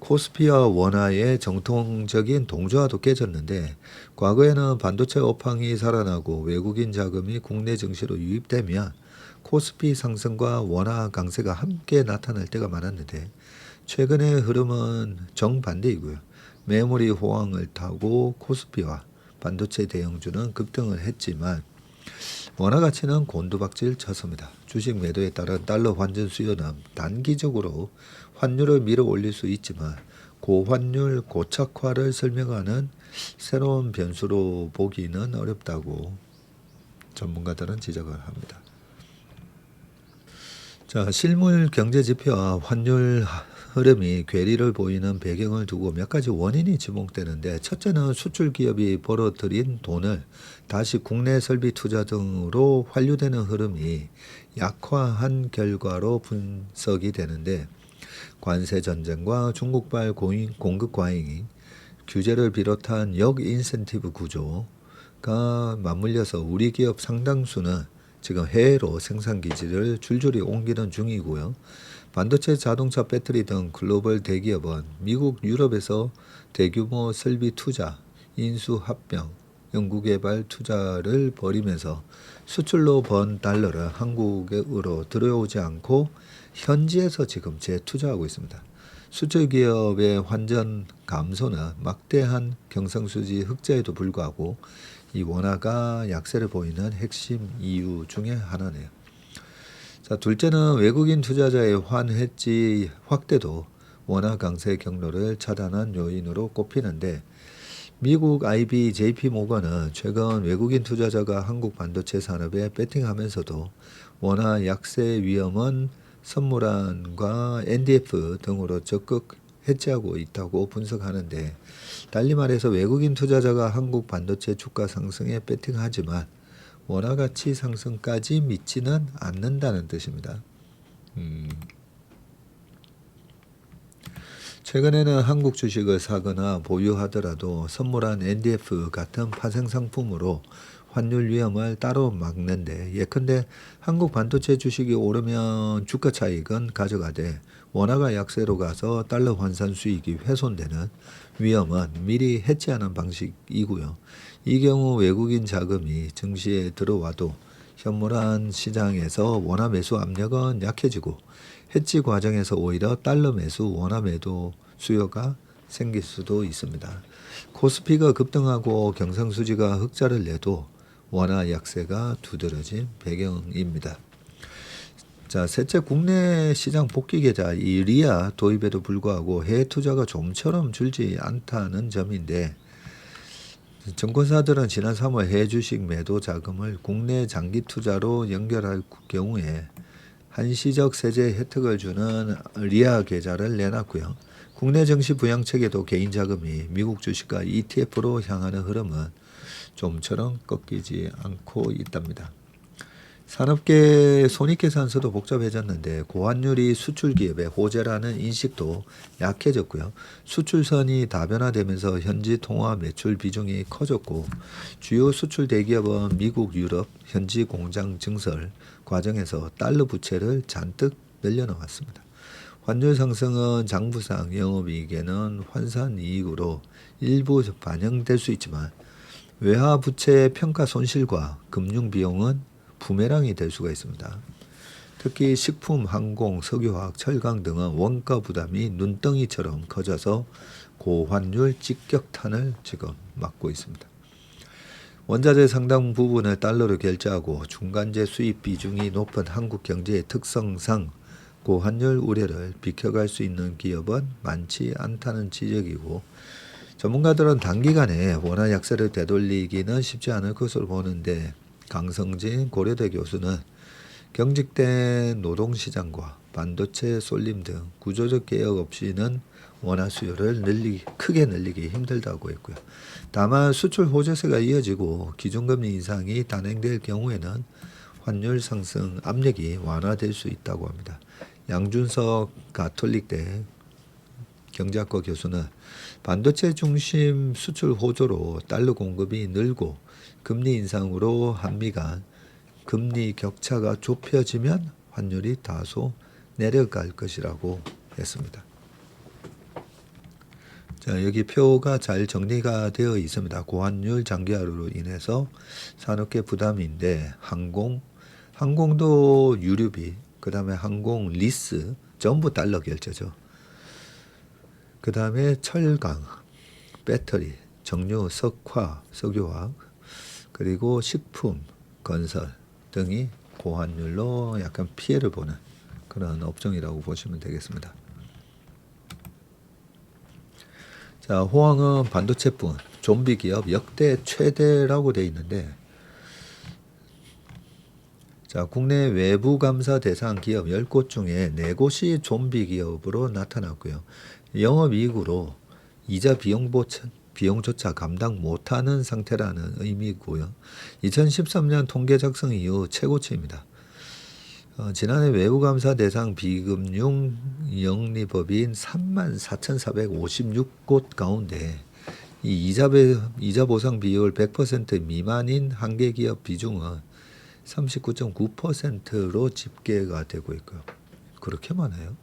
코스피와 원화의 정통적인 동조화도 깨졌는데, 과거에는 반도체 업황이 살아나고 외국인 자금이 국내 증시로 유입되면 코스피 상승과 원화 강세가 함께 나타날 때가 많았는데, 최근의 흐름은 정반대이고요. 메모리 호황을 타고 코스피와 반도체 대형주는 급등을 했지만 원화 가치는 곤두박질 쳤습니다. 주식 매도에 따른 달러 환전 수요는 단기적으로 환율을 밀어 올릴 수 있지만 고환율 고착화를 설명하는 새로운 변수로 보기는 어렵다고 전문가들은 지적을 합니다. 자, 실물 경제 지표와 환율 흐름이 괴리를 보이는 배경을 두고 몇 가지 원인이 지목되는데, 첫째는 수출 기업이 벌어들인 돈을 다시 국내 설비 투자 등으로 환류되는 흐름이 약화한 결과로 분석이 되는데, 관세 전쟁과 중국발 공급 과잉, 규제를 비롯한 역인센티브 구조가 맞물려서 우리 기업 상당수는 지금 해외로 생산 기지를 줄줄이 옮기는 중이고요. 반도체, 자동차, 배터리 등 글로벌 대기업은 미국, 유럽에서 대규모 설비 투자, 인수 합병, 연구개발 투자를 벌이면서 수출로 번 달러를 한국으로 들여오지 않고 현지에서 지금 재투자하고 있습니다. 수출 기업의 환전 감소는 막대한 경상수지 흑자에도 불구하고 이 원화가 약세를 보이는 핵심 이유 중에 하나네요. 자, 둘째는 외국인 투자자의 환해지 확대도 원화 강세 경로를 차단한 요인으로 꼽히는데, 미국 IB JP모건은 최근 외국인 투자자가 한국 반도체 산업에 베팅하면서도 원화 약세 위험은 선물안과 NDF 등으로 적극 해지하고 있다고 분석하는데, 달리 말해서 외국인 투자자가 한국 반도체 주가 상승에 베팅하지만 원화 가치 상승까지 믿지는 않는다는 뜻입니다. 최근에는 한국 주식을 사거나 보유하더라도 선물한 NDF 같은 파생 상품으로 환율 위험을 따로 막는데, 예컨대 한국 반도체 주식이 오르면 주가 차익은 가져가되 원화가 약세로 가서 달러 환산 수익이 훼손되는 위험은 미리 해지하는 방식이고요. 이 경우 외국인 자금이 증시에 들어와도 현물환 시장에서 원화 매수 압력은 약해지고, 해지 과정에서 오히려 달러 매수, 원화 매도 수요가 생길 수도 있습니다. 코스피가 급등하고 경상수지가 흑자를 내도 원화 약세가 두드러진 배경입니다. 자, 셋째, 국내 시장 복귀 계좌 이 리아 도입에도 불구하고 해외 투자가 좀처럼 줄지 않다는 점인데, 증권사들은 지난 3월 해외 주식 매도 자금을 국내 장기 투자로 연결할 경우에 한시적 세제 혜택을 주는 리아 계좌를 내놨고요. 국내 증시 부양 체계도 개인 자금이 미국 주식과 ETF로 향하는 흐름은 좀처럼 꺾이지 않고 있답니다. 산업계 손익계산서도 복잡해졌는데 고환율이 수출 기업의 호재라는 인식도 약해졌고요. 수출선이 다변화되면서 현지 통화 매출 비중이 커졌고, 주요 수출 대기업은 미국, 유럽 현지 공장 증설 과정에서 달러 부채를 잔뜩 늘려놓았습니다. 환율 상승은 장부상 영업이익에는 환산이익으로 일부 반영될 수 있지만, 외화 부채 평가 손실과 금융 비용은 부메랑이 될 수가 있습니다. 특히 식품, 항공, 석유화학, 철강 등은 원가 부담이 눈덩이처럼 커져서 고환율 직격탄을 지금 맞고 있습니다. 원자재 상당 부분을 달러로 결제하고 중간재 수입 비중이 높은 한국 경제의 특성상 고환율 우려를 비켜갈 수 있는 기업은 많지 않다는 지적이고, 전문가들은 단기간에 원화 약세를 되돌리기는 쉽지 않을 것으로 보는데, 강성진 고려대 교수는 경직된 노동시장과 반도체 쏠림 등 구조적 개혁 없이는 원화 수요를 크게 늘리기 힘들다고 했고요. 다만 수출 호재세가 이어지고 기준금리 인상이 단행될 경우에는 환율 상승 압력이 완화될 수 있다고 합니다. 양준석 가톨릭대 경제학과 교수는 반도체 중심 수출 호조로 달러 공급이 늘고 금리 인상으로 한미 간 금리 격차가 좁혀지면 환율이 다소 내려갈 것이라고 했습니다. 자, 여기 표가 잘 정리가 되어 있습니다. 고환율 장기화로 인해서 산업계 부담인데, 항공도 유류비, 그 다음에 항공 리스 전부 달러 결제죠. 그 다음에 철강, 배터리, 정유, 석화, 석유화학, 그리고 식품, 건설 등이 고환율로 약간 피해를 보는 그런 업종이라고 보시면 되겠습니다. 자, 호황은 반도체뿐 좀비 기업 역대 최대라고 되어 있는데, 자, 국내 외부 감사 대상 기업 10곳 중에 4곳이 좀비 기업으로 나타났고요. 영업이익으로 이자 비용조차 감당 못하는 상태라는 의미고요. 2013년 통계 작성 이후 최고치입니다. 지난해 외부감사 대상 비금융 영리법인 34,456곳 가운데 이 이자 보상 비율 100% 미만인 한계기업 비중은 39.9%로 집계가 되고 있고요. 그렇게 많아요?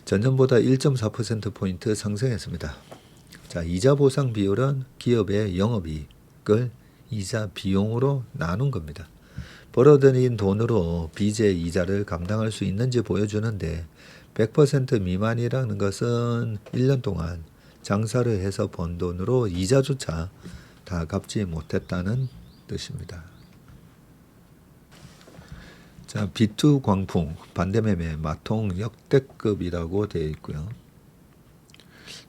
전년보다 1.4%포인트 상승했습니다. 자, 이자 보상 비율은 기업의 영업이익을 이자 비용으로 나눈 겁니다. 벌어들인 돈으로 빚의 이자를 감당할 수 있는지 보여주는데, 100% 미만이라는 것은 1년 동안 장사를 해서 번 돈으로 이자조차 다 갚지 못했다는 뜻입니다. 자, B2 광풍 반대매매 마통 역대급이라고 되어 있고요.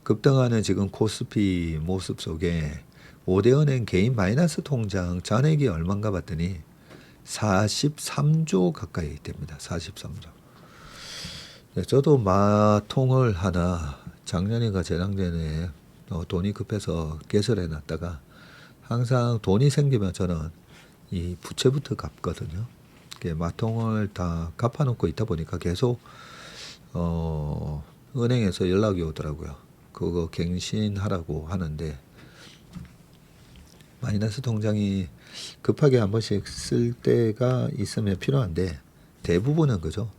급등하는 지금 코스피 모습 속에 5대 은행 개인 마이너스 통장 잔액이 얼마인가 봤더니 43조 가까이 됩니다. 43조. 네, 저도 마통을 하나 작년인가 재작년에 돈이 급해서 개설해 놨다가 항상 돈이 생기면 저는 이 부채부터 갚거든요. 마통을 다 갚아놓고 있다 보니까 계속 은행에서 연락이 오더라고요. 그거 갱신하라고 하는데, 마이너스 통장이 급하게 한 번씩 쓸 때가 있으면 필요한데, 대부분은 그죠.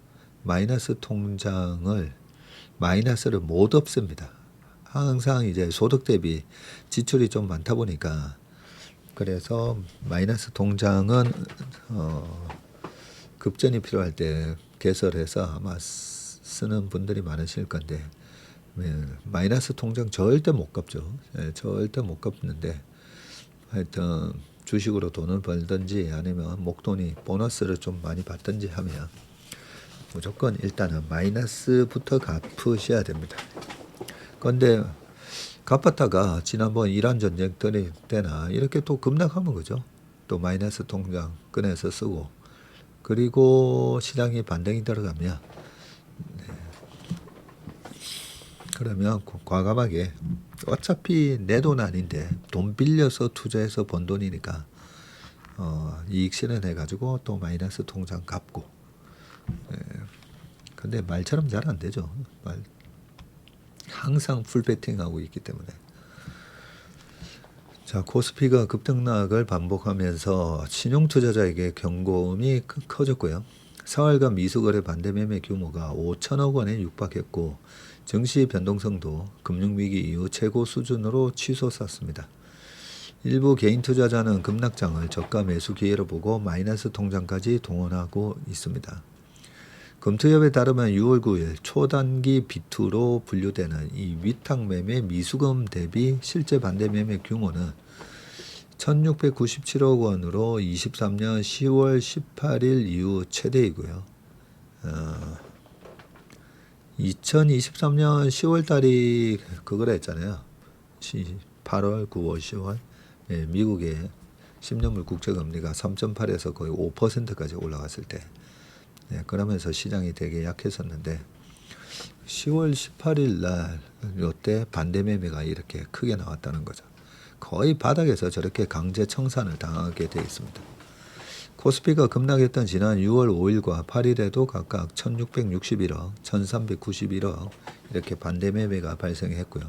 마이너스 통장을 마이너스를 못 없앱니다. 항상 이제 소득 대비 지출이 좀 많다 보니까, 그래서 마이너스 통장은 급전이 필요할 때 개설해서 아마 쓰는 분들이 많으실 건데, 마이너스 통장 절대 못 갚죠. 절대 못 갚는데, 하여튼 주식으로 돈을 벌든지 아니면 목돈이 보너스를 좀 많이 받든지 하면 무조건 일단은 마이너스부터 갚으셔야 됩니다. 그런데 갚았다가 지난번 이란 전쟁 때나 이렇게 또 급락하면 그죠? 또 마이너스 통장 꺼내서 쓰고, 그리고 시장이 반등이 들어가면, 그러면 과감하게 어차피 내 돈 아닌데 돈 빌려서 투자해서 번 돈이니까 이익 실현해 가지고 또 마이너스 통장 갚고. 근데 말처럼 잘 안 되죠. 항상 풀베팅하고 있기 때문에. 자, 코스피가 급등락을 반복하면서 신용투자자에게 경고음이 커졌고요. 4월간 미수거래 반대매매 규모가 5천억 원에 육박했고, 증시 변동성도 금융위기 이후 최고 수준으로 치솟았습니다. 일부 개인 투자자는 급락장을 저가 매수 기회로 보고 마이너스 통장까지 동원하고 있습니다. 금투협에 따르면 6월 9일 초단기 B2로 분류되는 이 위탁매매 미수금 대비 실제 반대매매 규모는 1697억 원으로 23년 10월 18일 이후 최대이고요. 2023년 10월 달이 그거라 했잖아요. 8월, 9월, 10월. 예, 미국의 10년물 국채금리가 3.8에서 거의 5%까지 올라갔을 때. 네, 그러면서 시장이 되게 약했었는데 10월 18일 날 이때 반대매매가 이렇게 크게 나왔다는 거죠. 거의 바닥에서 저렇게 강제 청산을 당하게 되어 있습니다. 코스피가 급락했던 지난 6월 5일과 8일에도 각각 1661억, 1391억 이렇게 반대매매가 발생했고요.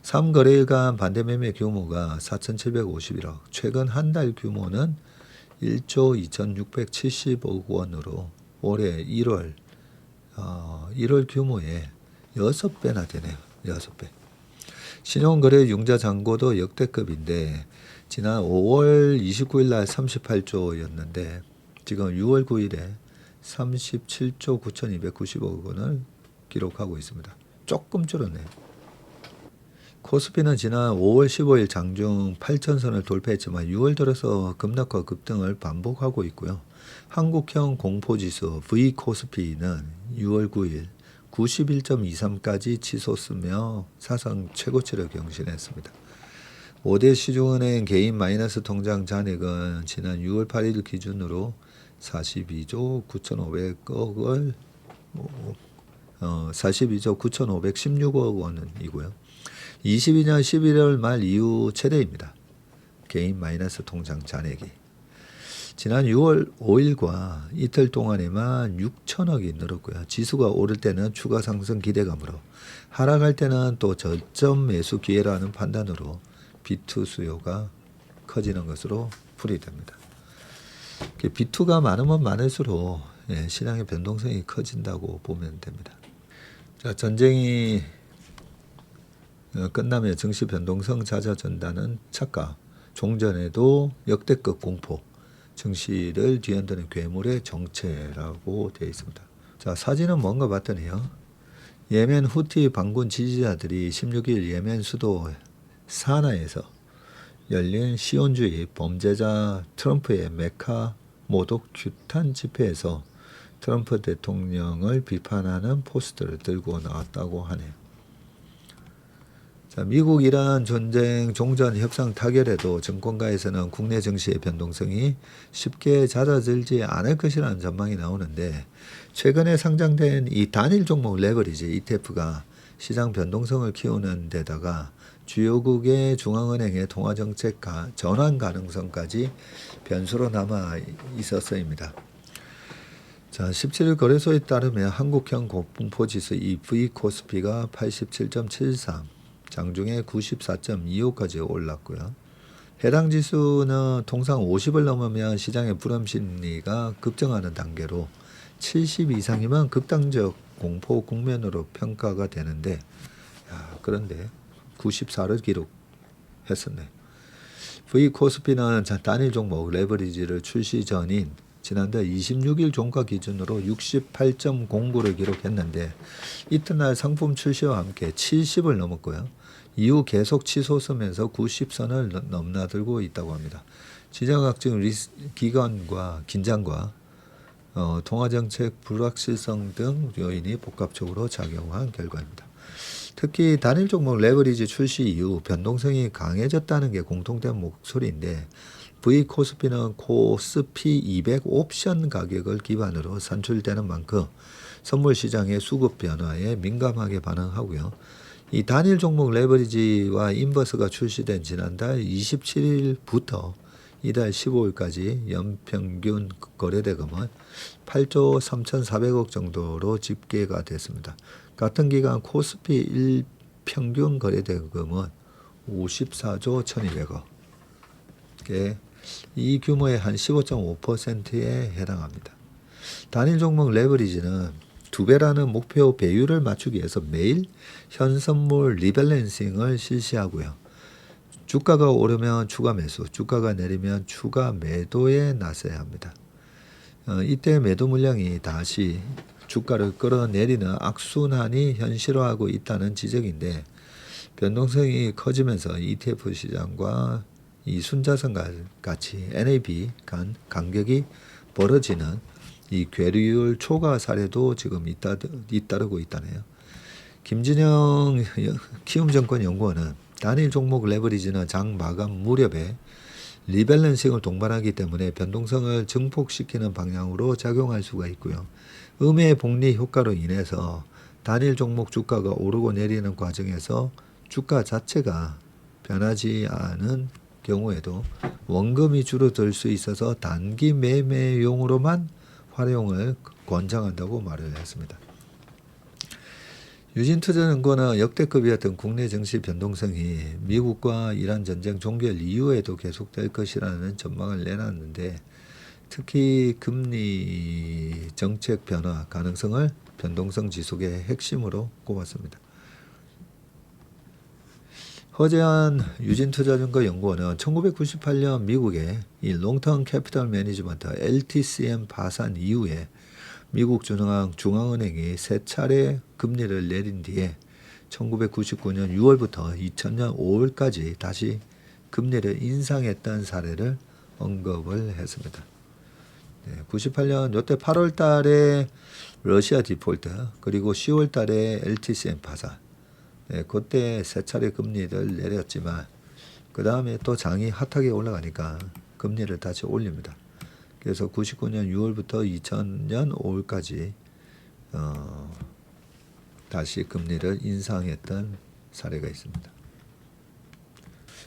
3거래일간 반대매매 규모가 4751억, 최근 한 달 규모는 1조 2670억 원으로 올해 1월 규모의 6배나 되네요. 6배. 신용거래 융자 잔고도 역대급인데 지난 5월 29일 날 38조였는데 지금 6월 9일에 37조 9,290억 원을 기록하고 있습니다. 조금 줄었네요. 코스피는 지난 5월 15일 장중 8,000선을 돌파했지만 6월 들어서 급락과 급등을 반복하고 있고요. 한국형 공포지수 V코스피는 6월 9일 91.23까지 치솟으며 사상 최고치를 경신했습니다. 5대 시중은행 개인 마이너스 통장 잔액은 지난 6월 8일 기준으로 42조 9,500억을 42조 9,516억 원이고요. 22년 11월 말 이후 최대입니다. 개인 마이너스 통장 잔액이. 지난 6월 5일과 이틀 동안에만 6천억이 늘었고요. 지수가 오를 때는 추가 상승 기대감으로, 하락할 때는 또 저점 매수 기회라는 판단으로 B2 수요가 커지는 것으로 풀이됩니다. B2가 많으면 많을수록 시장의 변동성이 커진다고 보면 됩니다. 자, 전쟁이 끝나면 증시 변동성 잦아진다는 착각, 종전에도 역대급 공포, 증시를 뒤흔드는 괴물의 정체라고 되어 있습니다. 자, 사진은 뭔가 봤더니요. 예멘 후티 반군 지지자들이 16일 예멘 수도 사나에서 열린 시온주의 범죄자 트럼프의 메카 모독 규탄 집회에서 트럼프 대통령을 비판하는 포스터를 들고 나왔다고 하네요. 자, 미국 이란 전쟁 종전 협상 타결에도 정권가에서는 국내 증시의 변동성이 쉽게 잦아들지 않을 것이라는 전망이 나오는데, 최근에 상장된 이 단일 종목 레버리지 ETF가 시장 변동성을 키우는 데다가 주요국의 중앙은행의 통화정책 전환 가능성까지 변수로 남아 있었어입니다. 자, 17일 거래소에 따르면 한국형 공포지수 EV 코스피가 87.73, 장중에 94.25까지 올랐고요. 해당 지수는 통상 50을 넘으면 시장의 불안 심리가 급증하는 단계로 70 이상이면 극단적 공포 국면으로 평가가 되는데, 그런데 94를 기록했었네요. V코스피는 단일 종목 레버리지를 출시 전인 지난달 26일 종가 기준으로 68.09를 기록했는데, 이튿날 상품 출시와 함께 70을 넘었고요. 이후 계속 치솟으면서 90선을 넘나들고 있다고 합니다. 지정학적 기간과 긴장과 통화정책 불확실성 등 요인이 복합적으로 작용한 결과입니다. 특히 단일 종목 레버리지 출시 이후 변동성이 강해졌다는 게 공통된 목소리인데 V코스피는 코스피 200 옵션 가격을 기반으로 산출되는 만큼 선물 시장의 수급 변화에 민감하게 반응하고요. 이 단일 종목 레버리지와 인버스가 출시된 지난달 27일부터 이달 15일까지 연평균 거래대금은 8조 3,400억 정도로 집계가 됐습니다. 같은 기간 코스피 일평균 거래대금은 54조 1,200억. 이 규모의 한 15.5%에 해당합니다. 단일 종목 레버리지는 2배라는 목표 배율을 맞추기 위해서 매일 현선물 리밸런싱을 실시하고요. 주가가 오르면 추가 매수, 주가가 내리면 추가 매도에 나서야 합니다. 이때 매도 물량이 다시 주가를 끌어내리는 악순환이 현실화하고 있다는 지적인데 변동성이 커지면서 ETF 시장과 이 순자산 같이 NAV 간 간격이 벌어지는 이 괴리율 초과 사례도 지금 잇따르고 있다네요. 김진영 키움증권연구원은 단일 종목 레버리지는 장 마감 무렵에 리밸런싱을 동반하기 때문에 변동성을 증폭시키는 방향으로 작용할 수가 있고요. 음의 복리 효과로 인해서 단일 종목 주가가 오르고 내리는 과정에서 주가 자체가 변하지 않은 경우에도 원금이 줄어들 수 있어서 단기 매매용으로만 활용을 권장한다고 말을 했습니다. 유진투자증권은 역대급이었던 국내 증시 변동성이 미국과 이란 전쟁 종결 이후에도 계속될 것이라는 전망을 내놨는데 특히 금리 정책 변화 가능성을 변동성 지속의 핵심으로 꼽았습니다. 허재한 유진투자증권 연구원은 1998년 미국의 이 롱텀 캐피털 매니지먼트 LTCM 파산 이후에 미국 중앙은행이 세 차례 금리를 내린 뒤에 1999년 6월부터 2000년 5월까지 다시 금리를 인상했던 사례를 언급을 했습니다. 98년 이때 8월 달에 러시아 디폴트 그리고 10월 달에 LTCM 파산 그때 세 차례 금리를 내렸지만 그 다음에 또 장이 핫하게 올라가니까 금리를 다시 올립니다. 그래서 99년 6월부터 2000년 5월까지 다시 금리를 인상했던 사례가 있습니다.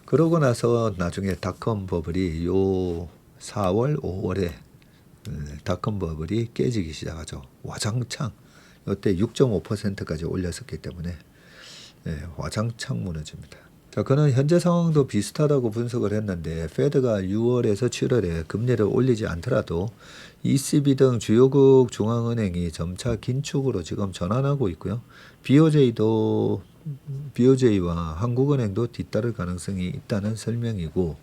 그러고 나서 나중에 닷컴 버블이 요 4월 5월에 닷컴 버블이 깨지기 시작하죠. 와장창 이때 6.5%까지 올렸었기 때문에 와장창 무너집니다. 자, 그는 현재 상황도 비슷하다고 분석을 했는데 페드가 6월에서 7월에 금리를 올리지 않더라도 ECB 등 주요국 중앙은행이 점차 긴축으로 지금 전환하고 있고요. BOJ와 한국은행도 뒤따를 가능성이 있다는 설명이고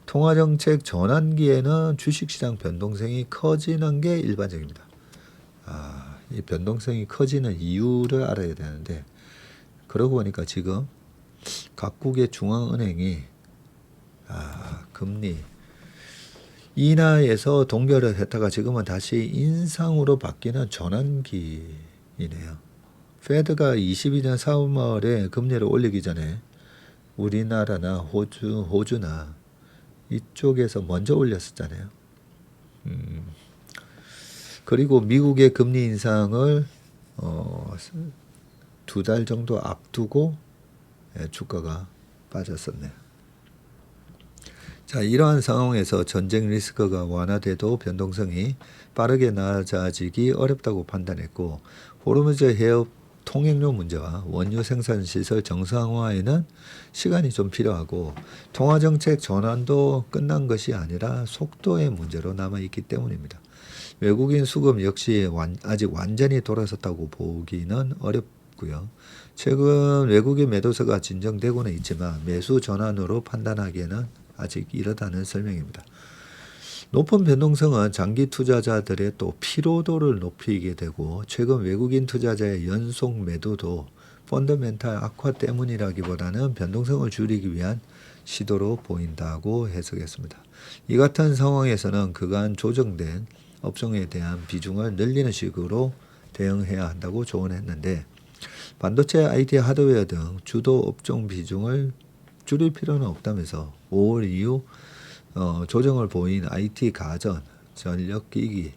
통화정책 전환기에는 주식시장 변동성이 커지는 게 일반적입니다. 이 변동성이 커지는 이유를 알아야 되는데 그러고 보니까 지금 각국의 중앙은행이 금리 인하에서 동결을 했다가 지금은 다시 인상으로 바뀌는 전환기이네요. 페드가 22년 4월에 금리를 올리기 전에 우리나라나 호주나 이쪽에서 먼저 올렸었잖아요. 그리고 미국의 금리 인상을 2달 정도 앞두고 주가가 빠졌었네요. 자, 이러한 상황에서 전쟁 리스크가 완화돼도 변동성이 빠르게 낮아지기 어렵다고 판단했고 호르무즈 해협 통행료 문제와 원유 생산 시설 정상화에는 시간이 좀 필요하고 통화정책 전환도 끝난 것이 아니라 속도의 문제로 남아있기 때문입니다. 외국인 수급 역시 아직 완전히 돌아섰다고 보기는 어렵고요. 최근 외국인 매도세가 진정되고는 있지만 매수 전환으로 판단하기에는 아직 이르다는 설명입니다. 높은 변동성은 장기 투자자들의 또 피로도를 높이게 되고 최근 외국인 투자자의 연속 매도도 펀더멘탈 악화 때문이라기보다는 변동성을 줄이기 위한 시도로 보인다고 해석했습니다. 이 같은 상황에서는 그간 조정된 업종에 대한 비중을 늘리는 식으로 대응해야 한다고 조언했는데 반도체, IT, 하드웨어 등 주도 업종 비중을 줄일 필요는 없다면서 5월 이후 조정을 보인 IT, 가전, 전력기기,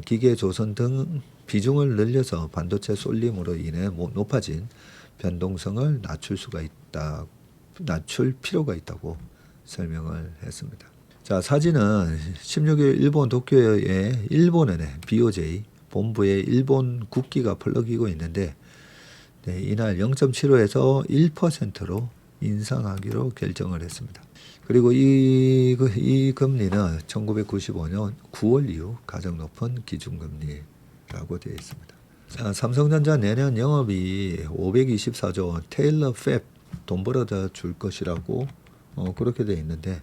기계조선 등 비중을 늘려서 반도체 쏠림으로 인해 높아진 변동성을 낮출 필요가 있다고 설명을 했습니다. 자, 사진은 16일 일본 도쿄의 일본은행 BOJ 본부에 일본 국기가 펄럭이고 있는데 이날 0.75에서 1%로 인상하기로 결정을 했습니다. 그리고 이 금리는 1995년 9월 이후 가장 높은 기준금리라고 되어 있습니다. 자, 삼성전자 내년 영업이 524조 원 테일러 팹 돈 벌어다 줄 것이라고 그렇게 되어 있는데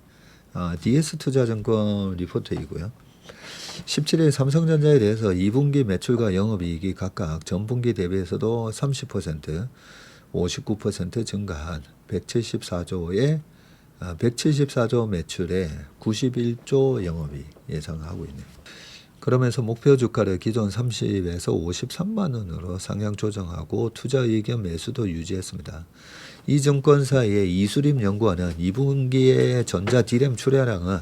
DS투자증권 리포트이고요. 17일 삼성전자에 대해서 2분기 매출과 영업이익이 각각 전분기 대비해서도 30%, 59% 증가한 174조 매출에 91조 영업이 예상하고 있네요. 그러면서 목표 주가를 기존 30에서 53만 원으로 상향 조정하고 투자 의견 매수도 유지했습니다. 이 증권사의 이수림 연구원은 2분기의 전자 D램 출하량은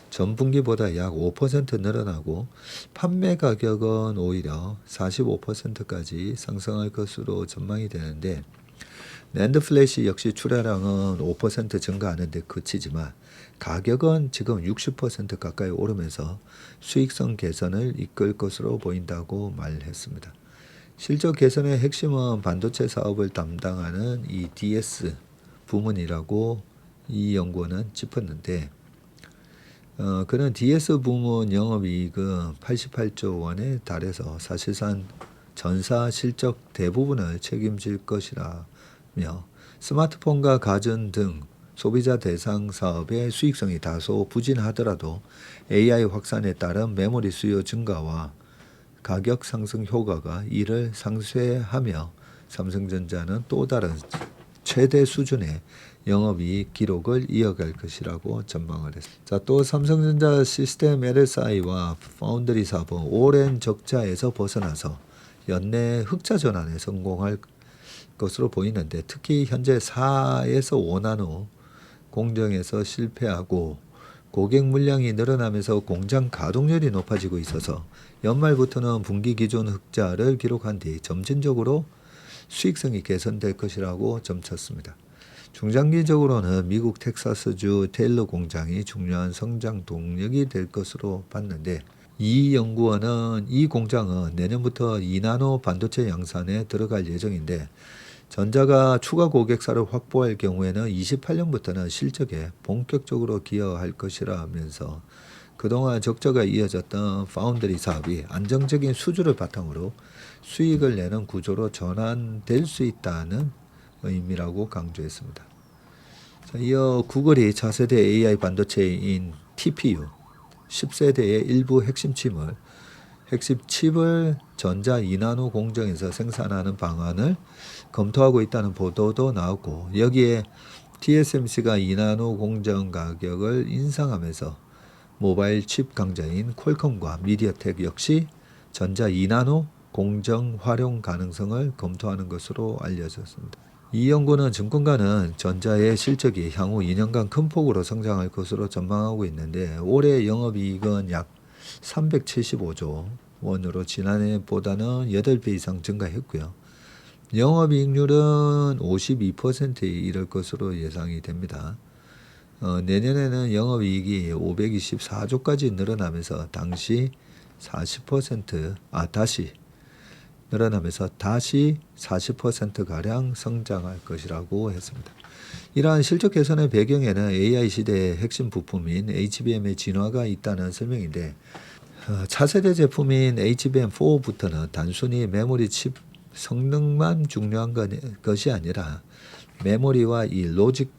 전분기보다 약 5% 늘어나고 판매 가격은 오히려 45%까지 상승할 것으로 전망이 되는데 낸드 플래시 역시 출하량은 5% 증가하는 데 그치지만 가격은 지금 60% 가까이 오르면서 수익성 개선을 이끌 것으로 보인다고 말했습니다. 실적 개선의 핵심은 반도체 사업을 담당하는 이 DS 부문이라고 이 연구원은 짚었는데 그는 DS 부문 영업이익은 88조 원에 달해서 사실상 전사 실적 대부분을 책임질 것이라며 스마트폰과 가전 등 소비자 대상 사업의 수익성이 다소 부진하더라도 AI 확산에 따른 메모리 수요 증가와 가격 상승 효과가 이를 상쇄하며 삼성전자는 또 다른 최대 수준의 영업이익 기록을 이어갈 것이라고 전망을 했습니다. 자, 또 삼성전자 시스템 LSI와 파운드리 사업은 오랜 적자에서 벗어나서 연내 흑자 전환에 성공할 것으로 보이는데 특히 현재 4에서 5나노 공정에서 실패하고 고객 물량이 늘어나면서 공장 가동률이 높아지고 있어서 연말부터는 분기 기준 흑자를 기록한 뒤 점진적으로 수익성이 개선될 것이라고 점쳤습니다. 중장기적으로는 미국 텍사스주 테일러 공장이 중요한 성장 동력이 될 것으로 봤는데 이 연구원은 이 공장은 내년부터 2나노 반도체 양산에 들어갈 예정인데 전자가 추가 고객사를 확보할 경우에는 28년부터는 실적에 본격적으로 기여할 것이라면서 그동안 적자가 이어졌던 파운드리 사업이 안정적인 수주를 바탕으로 수익을 내는 구조로 전환될 수 있다는 의미라고 강조했습니다. 자, 이어 구글이 차세대 AI 반도체인 TPU 10세대의 일부 핵심 칩을 전자 2나노 공정에서 생산하는 방안을 검토하고 있다는 보도도 나왔고 여기에 TSMC가 2나노 공정 가격을 인상하면서 모바일 칩 강자인 퀄컴과 미디어텍 역시 전자 2나노 공정 활용 가능성을 검토하는 것으로 알려졌습니다. 이 연구는 증권가는 전자의 실적이 향후 2년간 큰 폭으로 성장할 것으로 전망하고 있는데 올해 영업이익은 약 375조 원으로 지난해보다는 8배 이상 증가했고요. 영업이익률은 52%에 이를 것으로 예상이 됩니다. 내년에는 영업이익이 524조까지 늘어나면서 다시 40%가량 성장할 것이라고 했습니다. 이러한 실적 개선의 배경에는 AI 시대의 핵심 부품인 HBM의 진화가 있다는 설명인데 차세대 제품인 HBM4부터는 단순히 메모리 칩 성능만 중요한 것이 아니라 메모리와 이 로직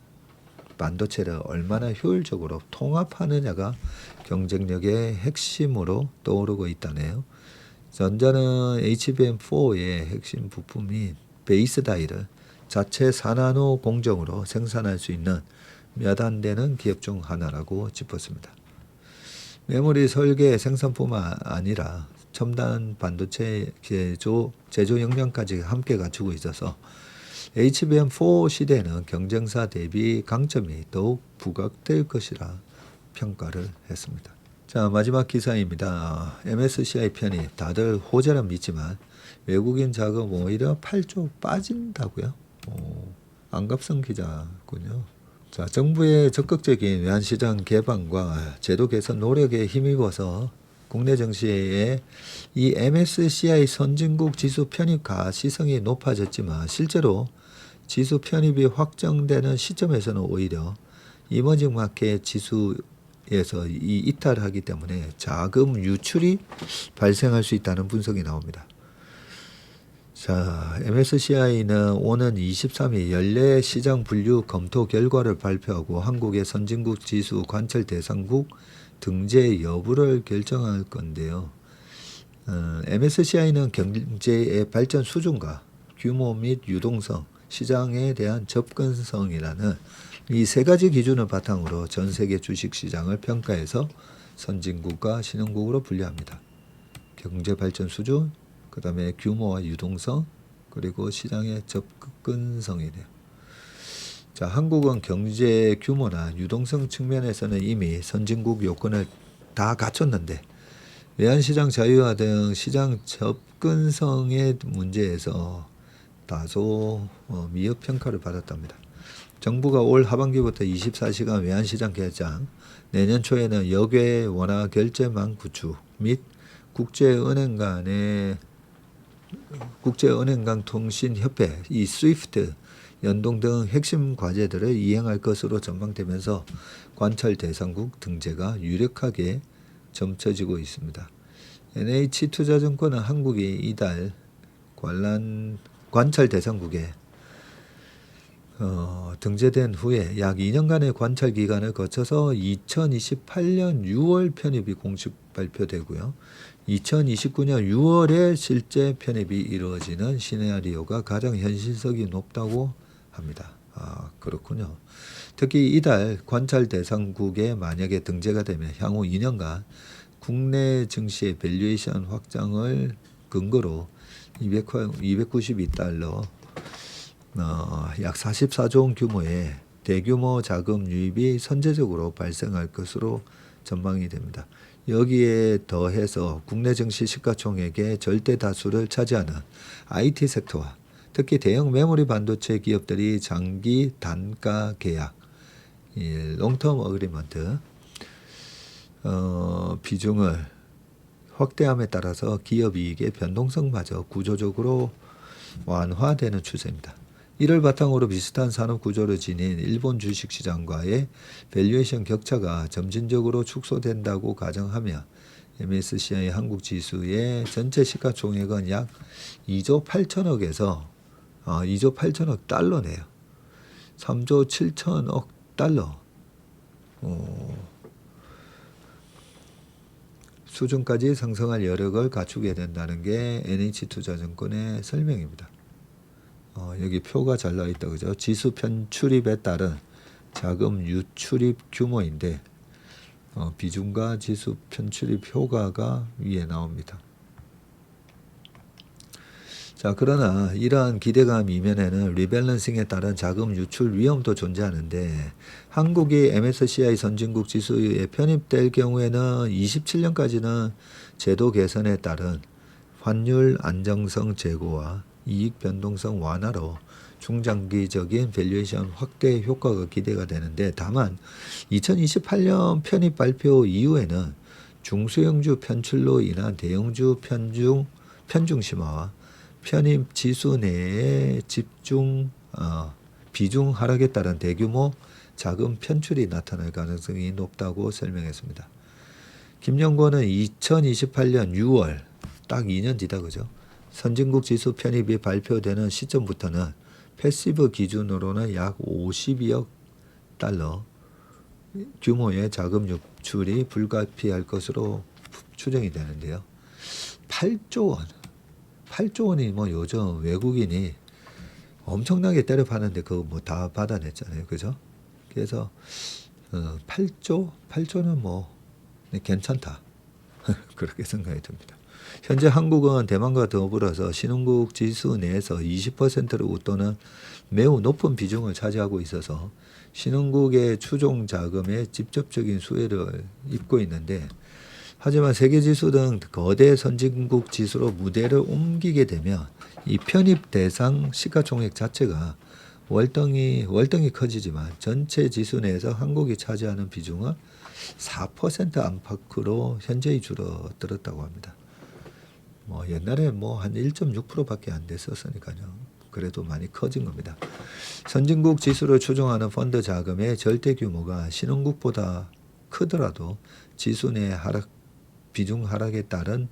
반도체를 얼마나 효율적으로 통합하느냐가 경쟁력의 핵심으로 떠오르고 있다네요. 전자는 HBM4의 핵심 부품인 베이스 다이를 자체 4나노 공정으로 생산할 수 있는 몇 안 되는 기업 중 하나라고 짚었습니다. 메모리 설계 생산뿐만 아니라 첨단 반도체 제조 역량까지 함께 갖추고 있어서 HBM4 시대에는 경쟁사 대비 강점이 더욱 부각될 것이라 평가를 했습니다. 자, 마지막 기사입니다. MSCI 편입 다들 호재란 믿지만 외국인 자금 오히려 8조 빠진다고요? 안갑성 기자군요. 자, 정부의 적극적인 외환시장 개방과 제도 개선 노력에 힘입어서 국내 증시에 이 MSCI 선진국 지수 편입 가시성이 높아졌지만 실제로 지수 편입이 확정되는 시점에서는 오히려 이머징 마켓 지수에서 이탈하기 때문에 자금 유출이 발생할 수 있다는 분석이 나옵니다. 자, MSCI는 오는 23일 연례 시장 분류 검토 결과를 발표하고 한국의 선진국 지수 관찰 대상국 등재 여부를 결정할 건데요. MSCI는 경제의 발전 수준과 규모 및 유동성, 시장에 대한 접근성이라는 이 세 가지 기준을 바탕으로 전 세계 주식시장을 평가해서 선진국과 신흥국으로 분류합니다. 경제 발전 수준, 그 다음에 규모와 유동성, 그리고 시장의 접근성이네요. 자, 한국은 경제 규모나 유동성 측면에서는 이미 선진국 요건을 다 갖췄는데 외환시장 자유화 등 시장 접근성의 문제에서 다소 미흡 평가를 받았답니다. 정부가 올 하반기부터 24시간 외환시장 개장, 내년 초에는 역외 원화 결제망 구축 및 국제은행 간 통신협회 이 스위프트 연동 등 핵심 과제들을 이행할 것으로 전망되면서 관찰 대상국 등재가 유력하게 점쳐지고 있습니다. NH투자증권은 한국이 이달 관찰 대상국에 등재된 후에 약 2년간의 관찰 기간을 거쳐서 2028년 6월 편입이 공식 발표되고요. 2029년 6월에 실제 편입이 이루어지는 시나리오가 가장 현실성이 높다고 합니다. 그렇군요. 특히 이달 관찰 대상국에 만약에 등재가 되면 향후 2년간 국내 증시의 밸류에이션 확장을 근거로 292달러 약 44조 원 규모의 대규모 자금 유입이 선제적으로 발생할 것으로 전망이 됩니다. 여기에 더해서 국내 증시 시가총액의 절대 다수를 차지하는 IT 섹터와 특히 대형 메모리 반도체 기업들이 장기 단가 계약, 롱텀 어그리먼트 비중을 확대함에 따라서 기업 이익의 변동성마저 구조적으로 완화되는 추세입니다. 이를 바탕으로 비슷한 산업 구조를 지닌 일본 주식시장과의 밸류에이션 격차가 점진적으로 축소된다고 가정하며 MSCI 한국 지수의 전체 시가총액은 약 2조 8천억에서 2조 8천억 달러네요. 3조 7천억 달러 수준까지 상승할 여력을 갖추게 된다는 게 NH투자증권의 설명입니다. 여기 표가 잘 나와 있다 그죠? 지수 편출입에 따른 자금 유출입 규모인데 비중과 지수 편출입 효과가 위에 나옵니다. 자, 그러나 이러한 기대감 이면에는 리밸런싱에 따른 자금 유출 위험도 존재하는데 한국이 MSCI 선진국 지수에 편입될 경우에는 27년까지는 제도 개선에 따른 환율 안정성 제고와 이익 변동성 완화로 중장기적인 밸류에이션 확대 효과가 기대가 되는데 다만 2028년 편입 발표 이후에는 중소형주 편출로 인한 대형주 편중 심화와 편입 지수 내의 비중 하락에 따른 대규모 자금 편출이 나타날 가능성이 높다고 설명했습니다. 김연권은 2028년 6월 딱 2년 뒤다 그죠? 선진국 지수 편입이 발표되는 시점부터는 패시브 기준으로는 약 52억 달러 규모의 자금 유출이 불가피할 것으로 추정이 되는데요. 8조 원이 뭐 요즘 외국인이 엄청나게 때려파는데 그거 뭐 다 받아냈잖아요. 그죠? 그래서 8조는 뭐 괜찮다. 그렇게 생각이 듭니다. 현재 한국은 대만과 더불어서 신흥국 지수 내에서 20%를 웃도는 매우 높은 비중을 차지하고 있어서 신흥국의 추종 자금에 직접적인 수혜를 입고 있는데, 하지만 세계 지수 등 거대 선진국 지수로 무대를 옮기게 되면 이 편입 대상 시가총액 자체가 월등히 커지지만 전체 지수 내에서 한국이 차지하는 비중은 4% 안팎으로 현저히 줄어들었다고 합니다. 옛날에 한 1.6%밖에 안 됐었으니까요. 그래도 많이 커진 겁니다. 선진국 지수를 추종하는 펀드 자금의 절대 규모가 신흥국보다 크더라도 지수 내 비중 하락에 따른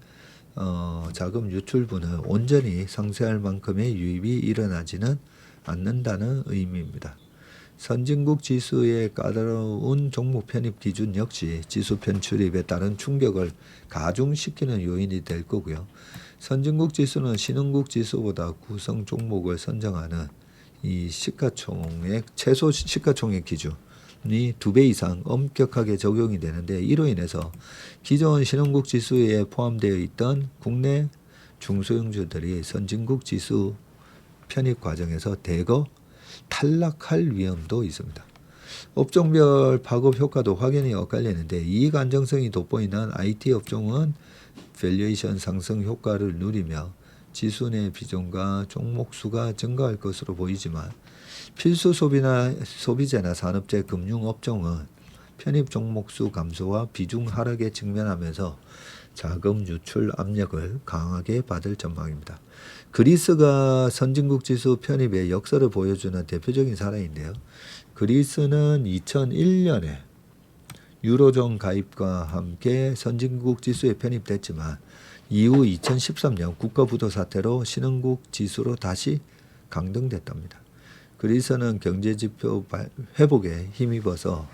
자금 유출분을 온전히 상쇄할 만큼의 유입이 일어나지는 않는다는 의미입니다. 선진국 지수의 까다로운 종목 편입 기준 역시 지수 편출입에 따른 충격을 가중시키는 요인이 될 거고요. 선진국 지수는 신흥국 지수보다 구성 종목을 선정하는 이 최소 시가총액 기준이 2배 이상 엄격하게 적용이 되는데, 이로 인해서 기존 신흥국 지수에 포함되어 있던 국내 중소형주들이 선진국 지수 편입 과정에서 대거 탈락할 위험도 있습니다. 업종별 파급 효과도 확연히 엇갈리는데, 이익 안정성이 돋보이는 IT 업종은 밸류에이션 상승 효과를 누리며 지수 내 비중과 종목 수가 증가할 것으로 보이지만, 필수 소비재나 산업재 금융 업종은 편입 종목 수 감소와 비중 하락에 직면하면서 자금 유출 압력을 강하게 받을 전망입니다. 그리스가 선진국 지수 편입의 역사를 보여주는 대표적인 사례인데요. 그리스는 2001년에 유로존 가입과 함께 선진국 지수에 편입됐지만 이후 2013년 국가부도 사태로 신흥국 지수로 다시 강등됐답니다. 그리스는 경제지표 회복에 힘입어서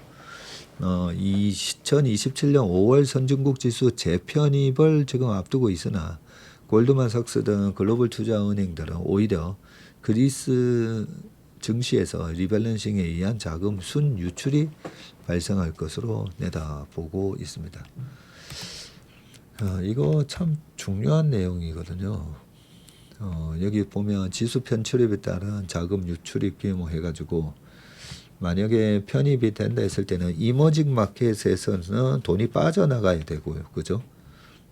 2027년 5월 선진국 지수 재편입을 지금 앞두고 있으나, 골드만삭스 등 글로벌 투자은행들은 오히려 그리스 증시에서 리밸런싱에 의한 자금 순유출이 발생할 것으로 내다보고 있습니다. 이거 참 중요한 내용이거든요. 여기 보면 지수 편출입에 따른 자금 유출입 규모 해가지고, 만약에 편입이 된다 했을 때는 이머징 마켓에서는 돈이 빠져나가야 되고요. 그죠?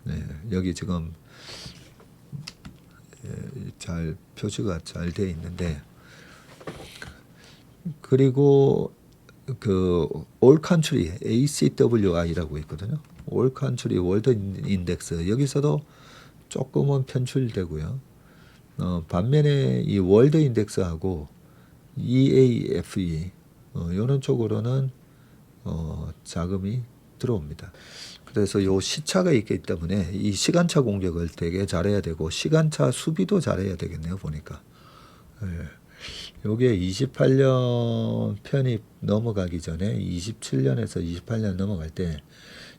네, 여기 지금 잘 표시가 잘 돼 있는데, 그리고 올 컨트리 ACWI라고 있거든요. 올 컨트리 월드 인덱스, 여기서도 조금은 편출되고요. 반면에 이 월드 인덱스하고 EAFE 이런 쪽으로는 자금이 들어옵니다. 그래서 요 시차가 있기 때문에 이 시간차 공격을 되게 잘해야 되고, 시간차 수비도 잘해야 되겠네요, 보니까. 요게 28년 편입 넘어가기 전에 27년에서 28년 넘어갈 때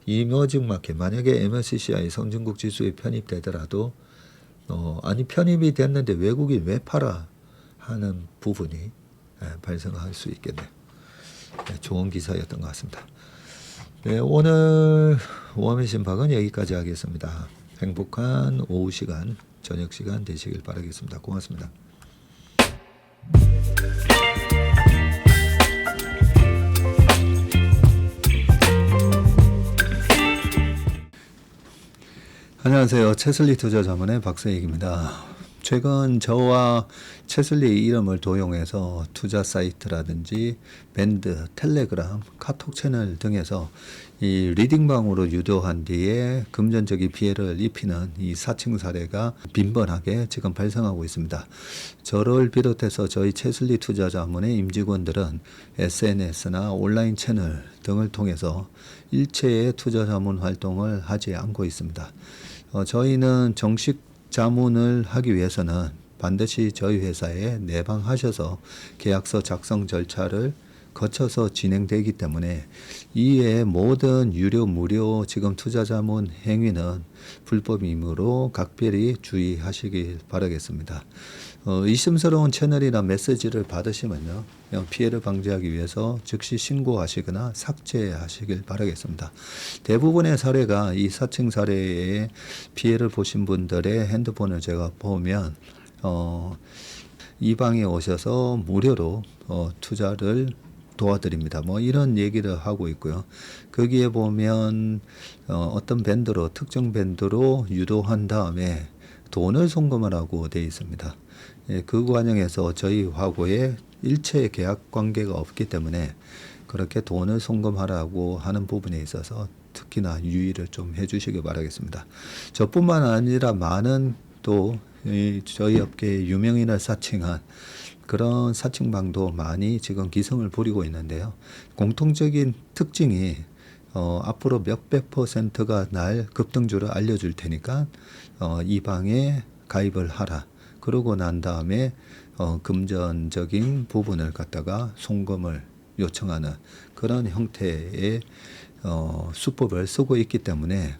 이머징 마켓, 만약에 MSCI 선진국 지수에 편입되더라도 아니 편입이 됐는데 외국인 왜 팔아 하는 부분이 발생할 수 있겠네요. 좋은 기사였던 것 같습니다. 네, 오늘 웜의 심박은 여기까지 하겠습니다. 행복한 오후 시간, 저녁 시간 되시길 바라겠습니다. 고맙습니다. 안녕하세요. 채슬리 투자자문의 박세익입니다. 최근 저와 채슬리 이름을 도용해서 투자 사이트라든지 밴드, 텔레그램, 카톡 채널 등에서 이 리딩방으로 유도한 뒤에 금전적인 피해를 입히는 이 사칭 사례가 빈번하게 지금 발생하고 있습니다. 저를 비롯해서 저희 채슬리 투자자문의 임직원들은 SNS나 온라인 채널 등을 통해서 일체의 투자자문 활동을 하지 않고 있습니다. 저희는 정식 자문을 하기 위해서는 반드시 저희 회사에 내방하셔서 계약서 작성 절차를 거쳐서 진행되기 때문에 이외의 모든 유료, 무료 지금 투자자문 행위는 불법이므로 각별히 주의하시길 바라겠습니다. 의심스러운 채널이나 메시지를 받으시면요, 피해를 방지하기 위해서 즉시 신고하시거나 삭제하시길 바라겠습니다. 대부분의 사례가 이 사칭 사례에 피해를 보신 분들의 핸드폰을 제가 보면 이 방에 오셔서 무료로 투자를 도와드립니다. 뭐 이런 얘기를 하고 있고요. 거기에 보면 어떤 밴드로, 특정 밴드로 유도한 다음에 돈을 송금하라고 되어 있습니다. 예, 그 과정에서 저희하고의 일체 계약 관계가 없기 때문에 그렇게 돈을 송금하라고 하는 부분에 있어서 특히나 유의를 좀 해주시기 바라겠습니다. 저뿐만 아니라 많은 또 저희 업계의 유명인을 사칭한 그런 사칭방도 많이 지금 기승을 부리고 있는데요. 공통적인 특징이 앞으로 몇백 %가 날 급등주를 알려줄 테니까 이 방에 가입을 하라. 그러고 난 다음에 금전적인 부분을 갖다가 송금을 요청하는 그런 형태의 수법을 쓰고 있기 때문에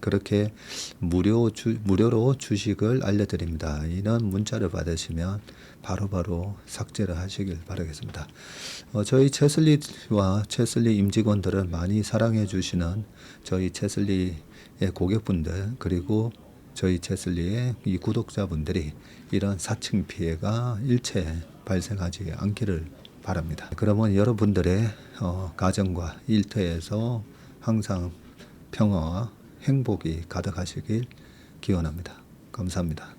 그렇게 무료로 주식을 알려드립니다. 이런 문자를 받으시면 바로바로 삭제를 하시길 바라겠습니다. 저희 채슬리와 채슬리 임직원들을 많이 사랑해 주시는 저희 채슬리의 고객분들 그리고 저희 채슬리의 이 구독자분들이 이런 사칭 피해가 일체 발생하지 않기를 바랍니다. 그러면 여러분들의 가정과 일터에서 항상 평화와 행복이 가득하시길 기원합니다. 감사합니다.